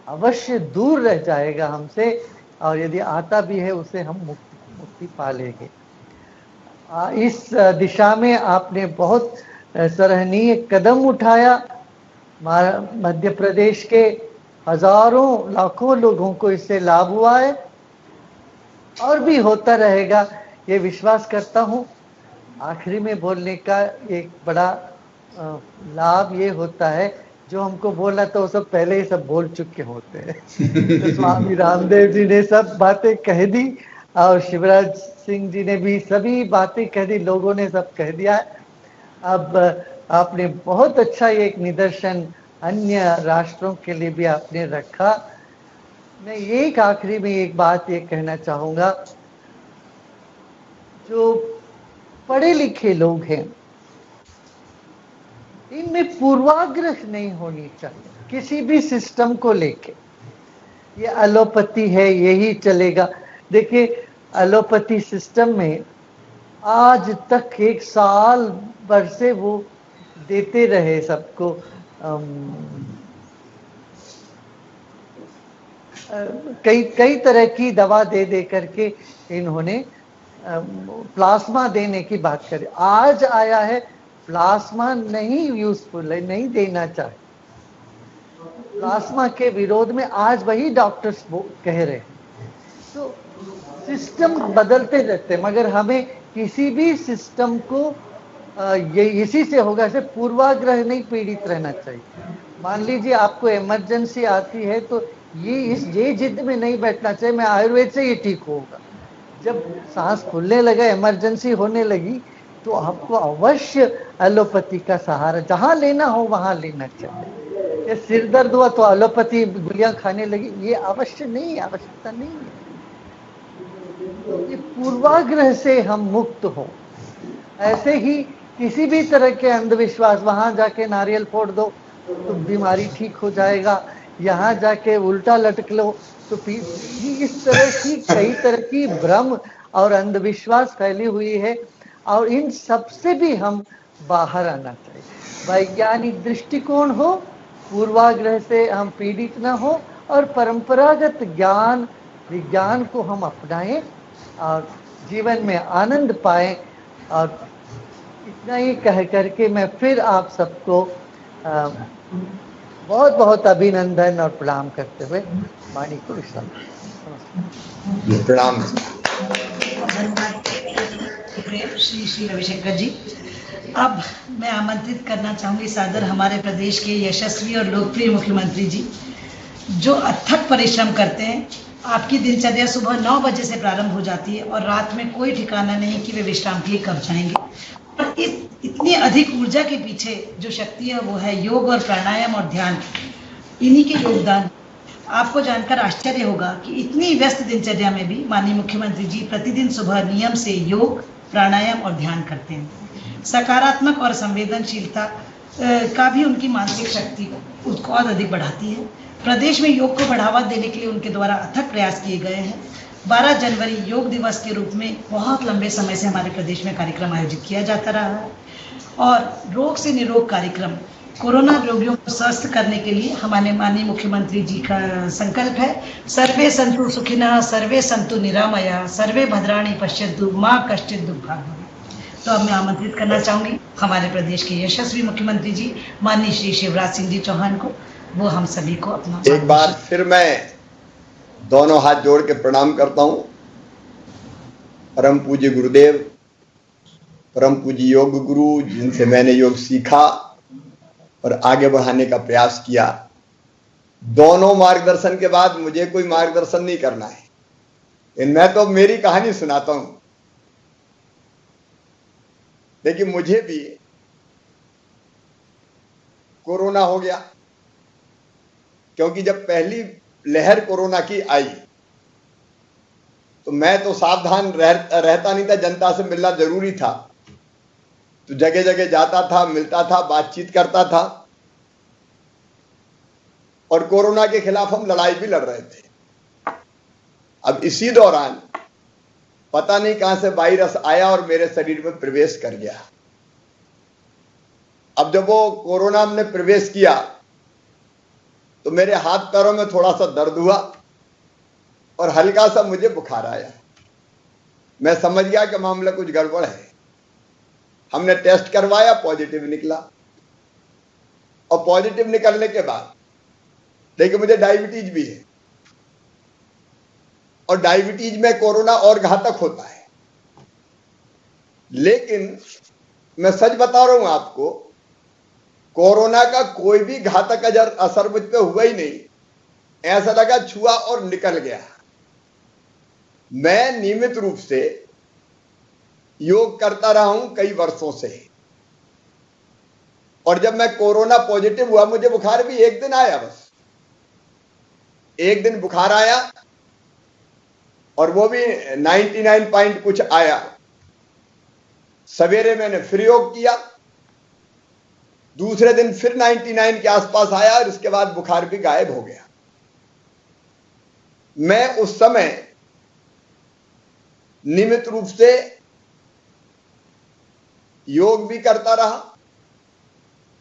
अवश्य दूर रह जाएगा हमसे, और यदि आता भी है उसे हम मुक्ति पा लेंगे। इस दिशा में आपने बहुत सराहनीय कदम उठाया। मध्य प्रदेश के हजारों लाखों लोगों को इससे लाभ हुआ है और भी होता रहेगा, ये विश्वास करता हूँ। आखिरी में बोलने का एक बड़ा लाभ ये होता है, जो हमको बोलना तो सब पहले ही सब बोल चुके होते हैं। तो स्वामी रामदेव जी ने सब बातें कह दी और शिवराज सिंह जी ने भी सभी बातें कह दी, लोगों ने सब कह दिया। अब आपने बहुत अच्छा एक निदर्शन अन्य राष्ट्रों के लिए भी आपने रखा। मैं एक आखिरी में एक बात ये कहना चाहूँगा, जो पढ़े लिखे लोग हैं इनमें पूर्वाग्रह नहीं होनी चाहिए किसी भी सिस्टम को लेके। ये एलोपैथी है, यही चलेगा। देखिए, एलोपैथी सिस्टम में आज तक 1 साल भर से वो देते रहे सबको कई तरह की दवा दे करके इन्होंने प्लाज्मा देने की बात करी। आज आया है प्लाज्मा नहीं यूजफुल है, नहीं देना चाहिए। प्लाज्मा के विरोध में आज वही डॉक्टर्स कह रहे हैं। तो सिस्टम बदलते रहते हैं, मगर हमें किसी भी सिस्टम को ये इसी से होगा, से पूर्वाग्रह नहीं पीड़ित रहना चाहिए। मान लीजिए आपको इमरजेंसी आती है तो ये जिद में नहीं बैठना चाहिए मैं आयुर्वेद से ये ठीक होगा। जब सांस फूलने लगा, इमरजेंसी होने लगी, तो आपको अवश्य एलोपैथी का सहारा जहां लेना हो वहां लेना चाहिए। ये सिर दर्द हुआ तो एलोपैथी गोलियां खाने लगी, ये अवश्य नहीं, आवश्यकता नहीं है। कि पूर्वाग्रह से हम मुक्त हो। ऐसे ही किसी भी तरह के अंधविश्वास, वहां जाके नारियल फोड़ दो तो बीमारी ठीक हो जाएगा, यहाँ जाके उल्टा लटक लो तो इस तरह की कई तरह की भ्रम और अंधविश्वास फैली हुई है, और इन सब से भी हम बाहर आना चाहिए। वैज्ञानिक दृष्टिकोण हो, पूर्वाग्रह से हम पीड़ित न हो, और परंपरागत ज्ञान विज्ञान को हम अपनाएं और जीवन में आनंद पाएं। और इतना ही कह करके मैं फिर आप सबको बहुत बहुत अभिनंदन और प्रणाम करते हुए वाणी को विश्राम। प्रणाम। श्री श्री रविशंकर जी, अब मैं आमंत्रित करना चाहूंगी सादर हमारे प्रदेश के यशस्वी और लोकप्रिय मुख्यमंत्री जी, जो अथक परिश्रम करते हैं। आपकी दिनचर्या सुबह 9 बजे से प्रारंभ हो जाती है और रात में कोई ठिकाना नहीं कि वे विश्राम के लिए कब जाएंगे। और इतनी अधिक ऊर्जा के पीछे जो शक्ति है वो है योग और प्राणायाम और ध्यान। इन्हीं के योगदान। आपको जानकर आश्चर्य होगा कि इतनी व्यस्त दिनचर्या में भी माननीय मुख्यमंत्री जी प्रतिदिन सुबह नियम से योग, प्राणायाम और ध्यान करते हैं। सकारात्मक और संवेदनशीलता का भी उनकी मानसिक शक्ति उसको और अधिक बढ़ाती है। प्रदेश में योग को बढ़ावा देने के लिए उनके द्वारा अथक प्रयास किए गए हैं। 12 जनवरी योग दिवस के रूप में बहुत लंबे समय से हमारे प्रदेश में कार्यक्रम आयोजित किया जाता रहा है, और रोग से निरोग कार्यक्रम, कोरोना रोगियों को स्वस्थ करने के लिए हमारे माननीय मुख्यमंत्री जी का संकल्प है, सर्वे संतु सुखिनः, सर्वे संतु निरामया, सर्वे भद्राणि पश्यन्तु, मां कश्चित् दुःखभाग्। तो अब मैं आमंत्रित करना चाहूंगी हमारे प्रदेश के यशस्वी मुख्यमंत्री जी माननीय श्री शिवराज सिंह जी चौहान को, वो हम सभी को अपना एक बार फिर मैं दोनों हाथ जोड़ के प्रणाम करता हूं। परम पूज्य गुरुदेव, परम पूज्य योग गुरु, जिनसे मैंने योग सीखा और आगे बढ़ाने का प्रयास किया, दोनों मार्गदर्शन के बाद मुझे कोई मार्गदर्शन नहीं करना है। मैं तो मेरी कहानी सुनाता हूं। देखिए, मुझे भी कोरोना हो गया, क्योंकि जब पहली लहर कोरोना की आई तो मैं तो सावधान रहता नहीं था, जनता से मिलना जरूरी था, तो जगह जगह जाता था, मिलता था, बातचीत करता था, और कोरोना के खिलाफ हम लड़ाई भी लड़ रहे थे। अब इसी दौरान पता नहीं कहां से वायरस आया और मेरे शरीर में प्रवेश कर गया। अब जब वो कोरोना ने प्रवेश किया तो मेरे हाथ पैरों में थोड़ा सा दर्द हुआ और हल्का सा मुझे बुखार आया। मैं समझ गया कि मामला कुछ गड़बड़ है। हमने टेस्ट करवाया, पॉजिटिव निकला, और पॉजिटिव निकलने के बाद देखिए मुझे डायबिटीज भी है, और डायबिटीज में कोरोना और घातक होता है। लेकिन मैं सच बता रहा हूं आपको, कोरोना का कोई भी घातक असर मुझ पे हुआ ही नहीं। ऐसा लगा छुआ और निकल गया। मैं नियमित रूप से योग करता रहा हूं कई वर्षों से, और जब मैं कोरोना पॉजिटिव हुआ, मुझे बुखार भी एक दिन आया, बस एक दिन बुखार आया, और वो भी 99 पॉइंट कुछ आया। सवेरे मैंने फिर योग किया, दूसरे दिन फिर 99 के आसपास आया, और इसके बाद बुखार भी गायब हो गया। मैं उस समय नियमित रूप से योग भी करता रहा,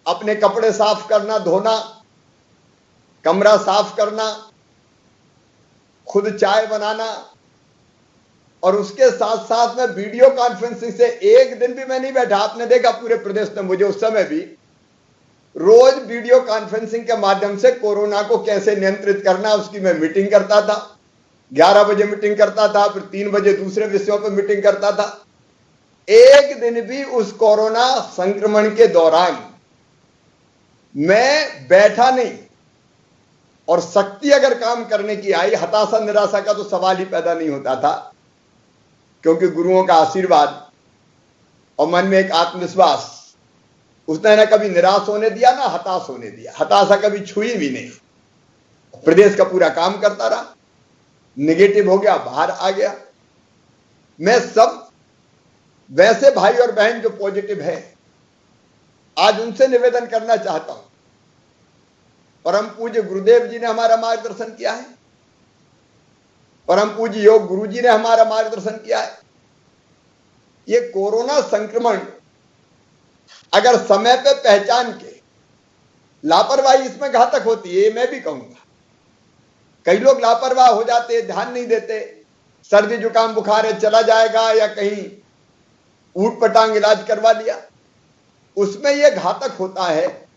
अपने कपड़े साफ करना, धोना, कमरा साफ करना, खुद चाय बनाना, और उसके साथ साथ में वीडियो कॉन्फ्रेंसिंग से एक दिन भी मैं नहीं बैठा। आपने देखा पूरे प्रदेश में मुझे उस समय भी रोज वीडियो कॉन्फ्रेंसिंग के माध्यम से कोरोना को कैसे नियंत्रित करना, उसकी मैं मीटिंग करता था। 11 बजे मीटिंग करता था, फिर 3 बजे दूसरे विषयों पर मीटिंग करता था। एक दिन भी उस कोरोना संक्रमण के दौरान मैं बैठा नहीं, और शक्ति अगर काम करने की आई, हताशा निराशा का तो सवाल ही पैदा नहीं होता था, क्योंकि गुरुओं का आशीर्वाद और मन में एक आत्मविश्वास, उसने ना कभी निराश होने दिया ना हताश होने दिया। हताशा कभी छुई भी नहीं। प्रदेश का पूरा काम करता रहा, नेगेटिव हो गया, बाहर आ गया। मैं सब वैसे भाई और बहन जो पॉजिटिव है आज उनसे निवेदन करना चाहता हूं। परम पूज्य गुरुदेव जी ने हमारा मार्गदर्शन किया है, परम पूज्य योग गुरु जी ने हमारा मार्गदर्शन किया है। ये कोरोना संक्रमण अगर समय पे पहचान के, लापरवाही इसमें घातक होती है, ये मैं भी कहूंगा। कई लोग लापरवाह हो जाते, ध्यान नहीं देते, सर्दी जुकाम बुखार है चला जाएगा, या कहीं ऊट पटांग इलाज करवा लिया, उसमें यह घातक होता है।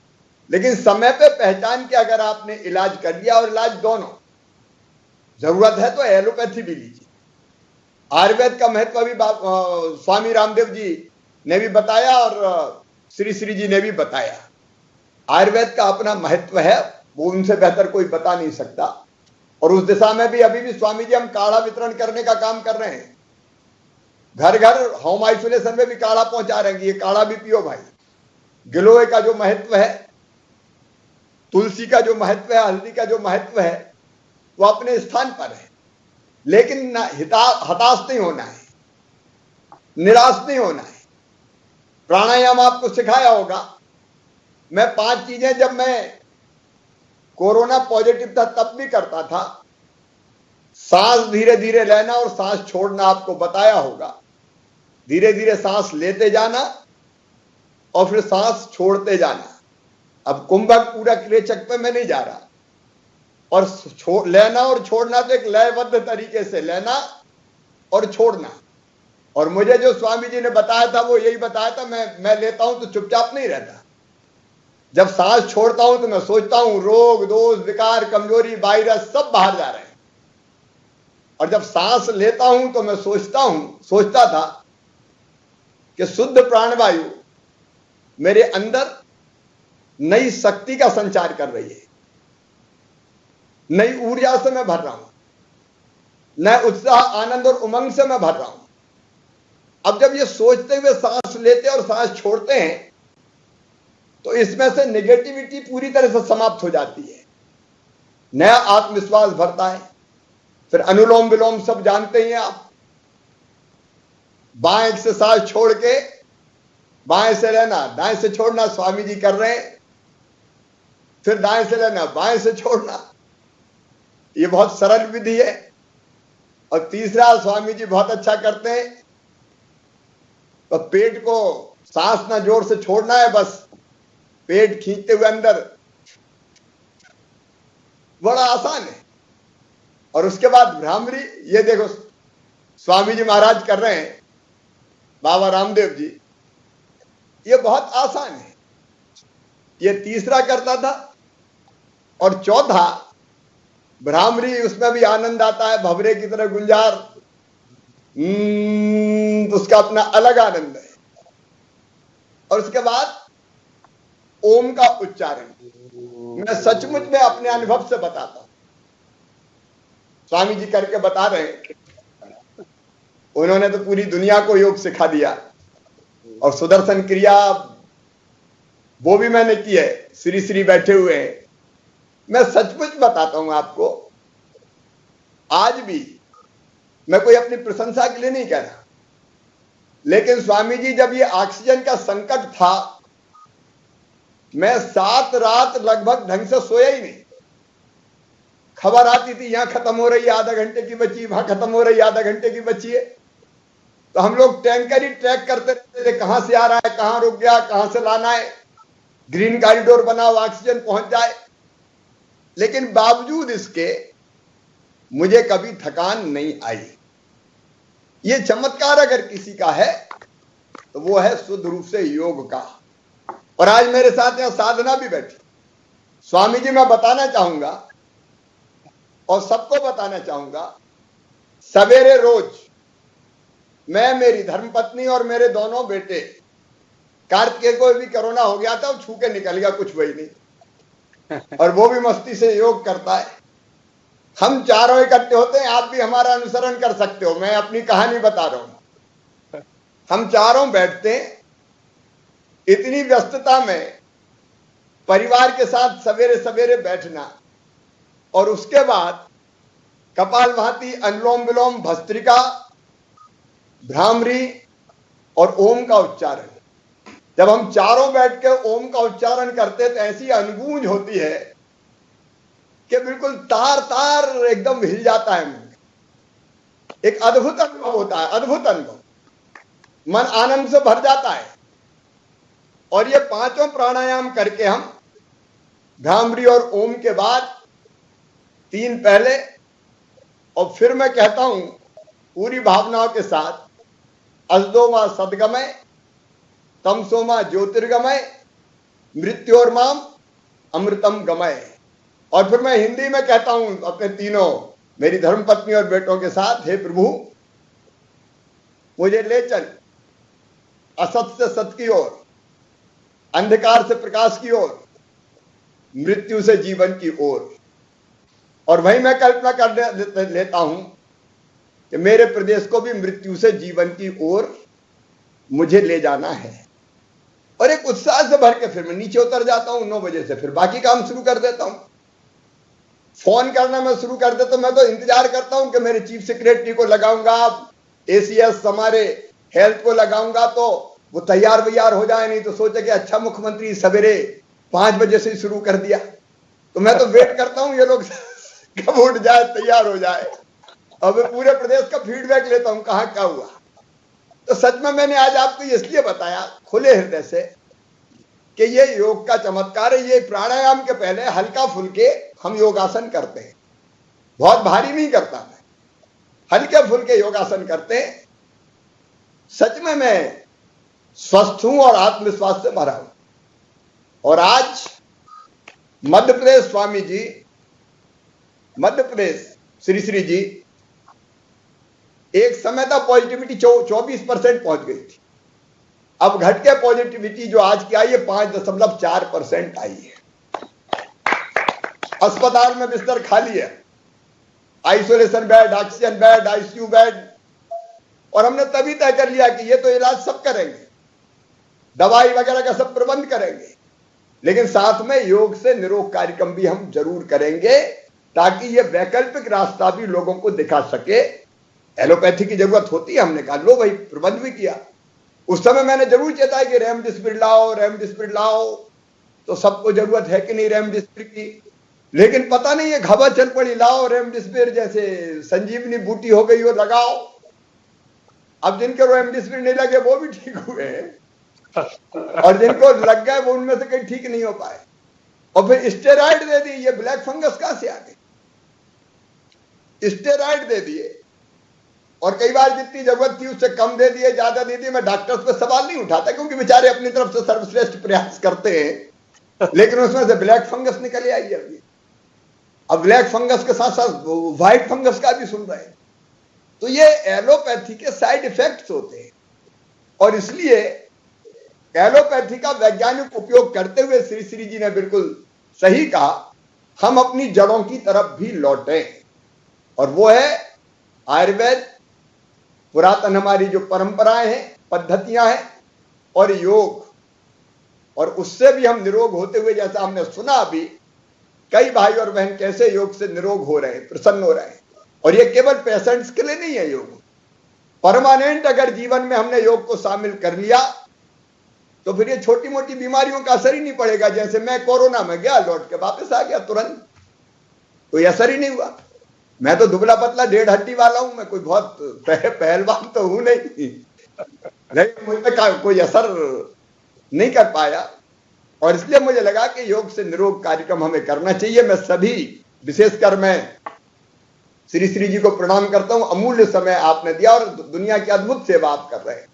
लेकिन समय पे पहचान के अगर आपने इलाज कर लिया, और इलाज दोनों, जरूरत है तो एलोपैथी भी लीजिए, आयुर्वेद का महत्व भी स्वामी रामदेव जी ने भी बताया और श्री श्री जी ने भी बताया। आयुर्वेद का अपना महत्व है, वो उनसे बेहतर कोई बता नहीं सकता। और उस दिशा में भी अभी भी स्वामी जी हम काढ़ा वितरण करने का काम कर रहे हैं, घर घर होम आइसोलेशन में भी काढ़ा पहुंचा रहे हैं। ये काढ़ा भी पियो भाई। गिलोय का जो महत्व है, तुलसी का जो महत्व है, हल्दी का जो महत्व है, वो अपने स्थान पर है। लेकिन हताश नहीं होना है, निराश नहीं होना है। प्राणायाम आपको सिखाया होगा। मैं 5 चीजें जब मैं कोरोना पॉजिटिव था तब भी करता था। सांस धीरे धीरे लेना और सांस छोड़ना आपको बताया होगा। धीरे धीरे सांस लेते जाना और फिर सांस छोड़ते जाना। अब कुंभक पूरा रेचक पे मैं नहीं जा रहा। और लेना और छोड़ना तो एक लयबद्ध तरीके से लेना और छोड़ना। और मुझे जो स्वामी जी ने बताया था वो यही बताया था, मैं लेता हूं तो चुपचाप नहीं रहता। जब सांस छोड़ता हूं तो मैं सोचता हूं रोग दोष विकार कमजोरी वायरस सब बाहर जा रहे हैं। और जब सांस लेता हूं तो मैं सोचता था कि शुद्ध प्राणवायु मेरे अंदर नई शक्ति का संचार कर रही है, नई ऊर्जा से मैं भर रहा हूं, नए उत्साह आनंद और उमंग से मैं भर रहा हूं। अब जब ये सोचते हुए सांस लेते और सांस छोड़ते हैं तो इसमें से नेगेटिविटी पूरी तरह से समाप्त हो जाती है, नया आत्मविश्वास भरता है। फिर अनुलोम विलोम सब जानते हैं आप। बाएं से सांस छोड़ के बाएं से लेना, दाएं से छोड़ना, स्वामी जी कर रहे हैं। फिर दाएं से लेना, बाएं से छोड़ना। ये बहुत सरल विधि है। और तीसरा स्वामी जी बहुत अच्छा करते हैं, तो पेट को सांस ना जोर से छोड़ना है, बस पेट खींचते हुए अंदर। बड़ा आसान है। और उसके बाद भ्रामरी, ये देखो स्वामी जी महाराज कर रहे हैं, बाबा रामदेव जी, ये बहुत आसान है। ये तीसरा करता था। और चौथा भ्रामरी, उसमें भी आनंद आता है, भवरे की तरह गुंजार, तो उसका अपना अलग आनंद है। और उसके बाद ओम का उच्चारण, मैं सचमुच में अपने अनुभव से बताता हूं। स्वामी जी करके बता रहे हैं, उन्होंने तो पूरी दुनिया को योग सिखा दिया। और सुदर्शन क्रिया वो भी मैंने की है, श्री श्री बैठे हुए हैं। मैं सचमुच बताता हूं आपको, आज भी मैं कोई अपनी प्रशंसा के लिए नहीं कह रहा, लेकिन स्वामी जी जब ये ऑक्सीजन का संकट था, मैं 7 रात लगभग ढंग से सोया ही नहीं। खबर आती थी यहां खत्म हो रही है, आधा घंटे की बची, वहां खत्म हो रही है, आधा घंटे की बची है। तो हम लोग टैंकर ही ट्रैक करते रहते थे, कहां से आ रहा है, कहां रुक गया, कहां से लाना है, ग्रीन कॉरिडोर बनाओ, ऑक्सीजन पहुंच जाए। लेकिन बावजूद इसके मुझे कभी थकान नहीं आई। ये चमत्कार अगर किसी का है तो वो है शुद्ध रूप से योग का। और आज मेरे साथ यहां साधना भी बैठी। स्वामी जी मैं बताना चाहूंगा और सबको बताना चाहूंगा, सवेरे रोज मैं, मेरी धर्मपत्नी और मेरे दोनों बेटे, कार्तिकेय को भी कोरोना हो गया था, छू के निकल गया, कुछ वही नहीं, और वो भी मस्ती से योग करता है। हम चारों इकट्ठे होते हैं, आप भी हमारा अनुसरण कर सकते हो, मैं अपनी कहानी बता रहा हूं। हम चारों बैठते हैं, इतनी व्यस्तता में परिवार के साथ सवेरे सवेरे बैठना, और उसके बाद कपालभाति, अनुलोम विलोम, भस्त्रिका, भ्रामरी और ओम का उच्चारण। जब हम चारों बैठ के ओम का उच्चारण करते तो ऐसी अनगूंज होती है कि बिल्कुल तार तार एकदम हिल जाता है। एक अद्भुत अनुभव होता है, अद्भुत अनुभव, मन आनंद से भर जाता है। और ये पांचों प्राणायाम करके हम भ्रामरी और ओम के बाद 3 पहले, और फिर मैं कहता हूं पूरी भावनाओं के साथ, अजदोमा सदगमय, तमसोमा ज्योतिर्गमय, मृत्योर्माम अमृतम गमय। और फिर मैं हिंदी में कहता हूं अपने तीनों मेरी धर्मपत्नी और बेटों के साथ, हे प्रभु मुझे ले चल असत से सत की ओर, अंधकार से प्रकाश की ओर, मृत्यु से जीवन की ओर। और वही मैं कल्पना कर लेता हूं कि मेरे प्रदेश को भी मृत्यु से जीवन की ओर मुझे ले जाना है। और एक उत्साह से भर के फिर मैं नीचे उतर जाता हूं 9 बजे से, फिर बाकी काम शुरू कर देता हूं। फोन करना मैं शुरू कर देता हूं। मैं तो इंतजार करता हूं कि मेरे चीफ सेक्रेटरी को लगाऊंगा, एसीएस हमारे हेल्थ को लगाऊंगा तो वो तैयार वैयार हो जाए, नहीं तो सोचे कि अच्छा मुख्यमंत्री सवेरे 5 बजे से शुरू कर दिया। तो मैं तो वेट करता हूं ये लोग कब उठ जाए, तैयार हो जाए। अब पूरे प्रदेश का फीडबैक लेता हूं कहां क्या हुआ। तो सच में मैंने आज आपको इसलिए बताया खुले हृदय से कि ये योग का चमत्कार है। ये प्राणायाम के पहले हल्का फुल्के हम योगासन करते हैं, बहुत भारी नहीं करता मैं, हल्के फुल्के योगासन करते हैं। सच में मैं स्वस्थ हूं और आत्मविश्वास से भरा हूं। और आज मध्य प्रदेश स्वामी जी, मध्य प्रदेश श्री श्री जी, एक समय था पॉजिटिविटी 24% पहुंच गई थी। अब घट के पॉजिटिविटी जो आज की आई है 5.4% आई है। अस्पताल में बिस्तर खाली है, isolation bed, oxygen bed, ICU bed. और हमने तभी तय कर लिया कि ये तो इलाज सब करेंगे, दवाई वगैरह का सब प्रबंध करेंगे, लेकिन साथ में योग से निरोग कार्यक्रम भी हम जरूर करेंगे, ताकि ये वैकल्पिक रास्ता भी लोगों को दिखा सके। एलोपैथी की जरूरत होती है, हमने कहा लो भाई, प्रबंध भी किया। उस समय मैंने जरूर चेताया कि रेमडेसिविर लाओ, रेमडेसिविर लाओ। तो सबको जरूरत है कि नहीं रेमडेसिविर की, लेकिन पता नहीं ये खबर चल पड़ी लाओ रेमडेसिविर, जैसे संजीवनी बूटी हो गई हो, लगाओ। अब जिनके रेमडेसिविर नहीं लगे वो भी ठीक हुए हैं, और जिनको लग गए वो उनमें से कहीं ठीक नहीं हो पाए। और फिर स्टेरॉइड दे दी। ये ब्लैक फंगस कहां से आ गई? स्टेरॉइड दे दिए, और कई बार जितनी जरूरत थी उससे कम दे दिए, ज्यादा दे दिए। मैं डॉक्टर्स पे सवाल नहीं उठाता, क्योंकि बेचारे अपनी तरफ से सर्वश्रेष्ठ प्रयास करते हैं, लेकिन उसमें से ब्लैक फंगस निकल आई है अभी। अब ब्लैक फंगस के साथ साथ व्हाइट फंगस का भी सुन रहे हैं। तो ये एलोपैथी के साइड इफेक्ट्स होते हैं, और इसलिए एलोपैथी का वैज्ञानिक उपयोग करते हुए श्री श्री जी ने बिल्कुल सही कहा, हम अपनी जड़ों की तरफ भी लौटें। और वो है आयुर्वेद, पुरातन हमारी जो परंपराएं हैं, पद्धतियां हैं, और योग। और उससे भी हम निरोग होते हुए, जैसा हमने सुना अभी, कई भाई और बहन कैसे योग से निरोग हो रहे हैं, प्रसन्न हो रहे हैं। और ये केवल पेशेंट्स के लिए नहीं है योग, परमानेंट अगर जीवन में हमने योग को शामिल कर लिया तो फिर ये छोटी मोटी बीमारियों का असर ही नहीं पड़ेगा। जैसे मैं कोरोना में गया, लौट के वापस आ गया तुरंत, कोई असर ही नहीं हुआ। मैं तो दुबला पतला 1.5 हड्डी वाला हूं, मैं कोई बहुत पहलवान तो हूं नहीं, लेकिन मुझ पर कोई असर नहीं कर पाया। और इसलिए मुझे लगा कि योग से निरोग कार्यक्रम हमें करना चाहिए। मैं सभी, विशेषकर मैं श्री श्री जी को प्रणाम करता हूं, अमूल्य समय आपने दिया और दुनिया की अद्भुत सेवा आप कर रहे हैं।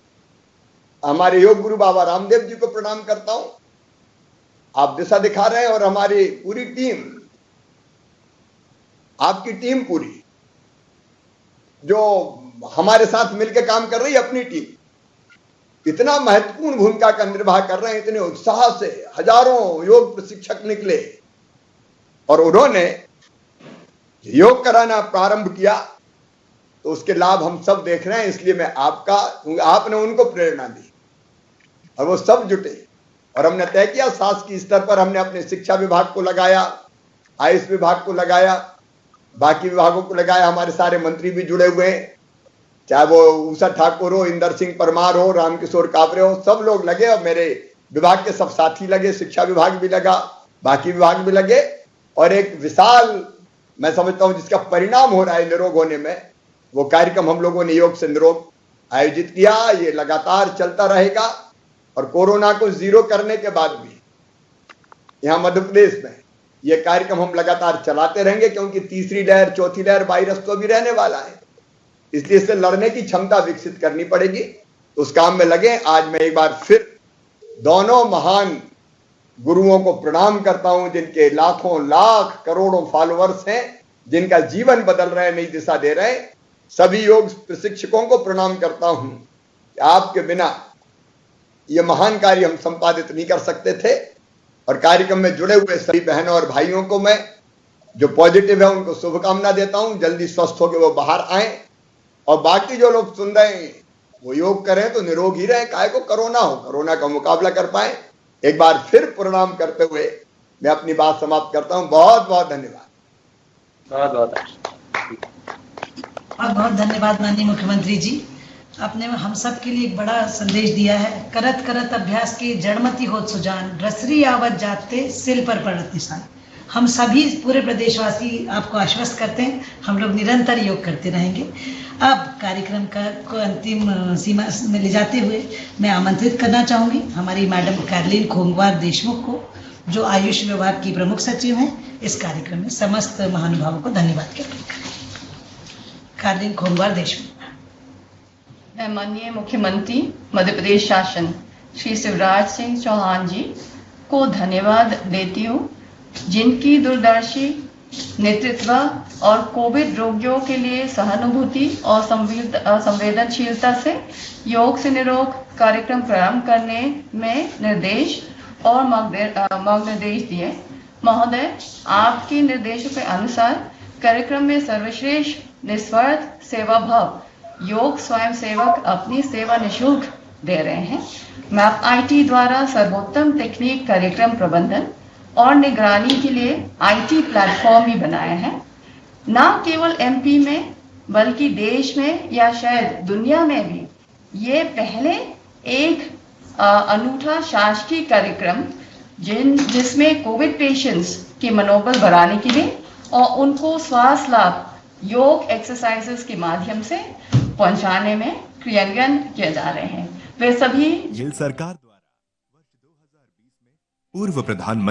हमारे योग गुरु बाबा रामदेव जी को प्रणाम करता हूं, आप दिशा दिखा रहे हैं। और हमारी पूरी टीम, आपकी टीम पूरी जो हमारे साथ मिलकर काम कर रही है, अपनी टीम इतना महत्वपूर्ण भूमिका का निर्वाह कर रहे हैं। इतने उत्साह से हजारों योग प्रशिक्षक निकले और उन्होंने योग कराना प्रारंभ किया, तो उसके लाभ हम सब देख रहे हैं। इसलिए मैं आपने उनको प्रेरणा दी और वो सब जुटे, और हमने तय किया शासकीय स्तर पर हमने अपने शिक्षा विभाग को लगाया, आयुष विभाग को लगाया, बाकी विभागों को लगाया, हमारे सारे मंत्री भी जुड़े हुए हैं, चाहे वो उषा ठाकुर हो, इंदर सिंह परमार हो, रामकिशोर काबरे हो, सब लोग लगे और मेरे विभाग के सब साथी लगे, शिक्षा विभाग भी लगा, बाकी विभाग भी लगे और एक विशाल, मैं समझता हूं जिसका परिणाम हो रहा है निरोग होने में, वो कार्यक्रम हम लोगों ने योग से निरोग आयोजित किया। ये लगातार चलता रहेगा और कोरोना को जीरो करने के बाद भी यहाँ मध्य प्रदेश में ये कार्यक्रम हम लगातार चलाते रहेंगे, क्योंकि तीसरी लहर, चौथी लहर वायरस तो भी रहने वाला है, इसलिए इससे लड़ने की क्षमता विकसित करनी पड़ेगी। तो उस काम में लगे। आज मैं एक बार फिर दोनों महान गुरुओं को प्रणाम करता हूं, जिनके लाखों लाख करोड़ों फॉलोअर्स हैं, जिनका जीवन बदल रहे हैं, नई दिशा दे रहे हैं। सभी योग प्रशिक्षकों को प्रणाम करता हूं कि आपके बिना यह महान कार्य हम संपादित नहीं कर सकते थे। और कार्यक्रम में जुड़े हुए सभी बहनों और भाइयों को मैं जो पॉजिटिव है उनको शुभकामना देता हूं, जल्दी स्वस्थ होकर वो बाहर आए। और बाकी जो लोग सुन रहे हैं वो योग करें तो निरोग ही रहे, काहे को कोरोना हो, कोरोना का मुकाबला कर पाए। एक बार फिर प्रणाम करते हुए मैं अपनी बात समाप्त करता हूं। बहुत बहुत धन्यवाद। बहुत बहुत बहुत बहुत धन्यवाद माननीय मुख्यमंत्री जी, आपने हम सब के लिए एक बड़ा संदेश दिया है। करत करत अभ्यास की जड़मति होत सुजान, रसरी आवत जाते सिल पर पड़त निशान। हम सभी पूरे प्रदेशवासी आपको आश्वस्त करते हैं, हम लोग निरंतर योग करते रहेंगे। अब कार्यक्रम को अंतिम सीमा में ले जाते हुए मैं आमंत्रित करना चाहूँगी हमारी मैडम कार्लिन खोंगवार देशमुख को, जो आयुष विभाग की प्रमुख सचिव हैं, इस कार्यक्रम में समस्त महानुभावों को धन्यवाद करते हैं। कार्लिन खोंगवार देशमुख। मैं माननीय मुख्यमंत्री मध्य प्रदेश शासन श्री शिवराज सिंह चौहान जी को धन्यवाद देती हूँ, जिनकी दूरदर्शी नेतृत्व और कोविड रोगियों के लिए सहानुभूति और संवेदनशीलता से योग से निरोग कार्यक्रम प्रारंभ करने में निर्देश और मार्गनिर्देश दिए। महोदय, आपके निर्देशों के अनुसार कार्यक्रम में सर्वश्रेष्ठ निस्वार्थ सेवा भाव योग स्वयं सेवक अपनी सेवा निःशुल्क दे रहे हैं। मैप आईटी द्वारा सर्वोत्तम तकनीक कार्यक्रम प्रबंधन और निगरानी के लिए आईटी प्लेटफॉर्म भी बनाया है। न केवल एमपी में बल्कि देश में या शायद दुनिया में भी ये पहले एक अनूठा शासकीय कार्यक्रम जिसमें कोविड पेशेंट्स के मनोबल बढ़ाने के लिए और उनको स्वास्थ्य लाभ योग एक्सरसाइजेस के माध्यम से पहुंचाने में क्रियान्वयन किए जा रहे हैं। वे सभी सरकार द्वारा वर्ष 2020 में पूर्व प्रधानमंत्री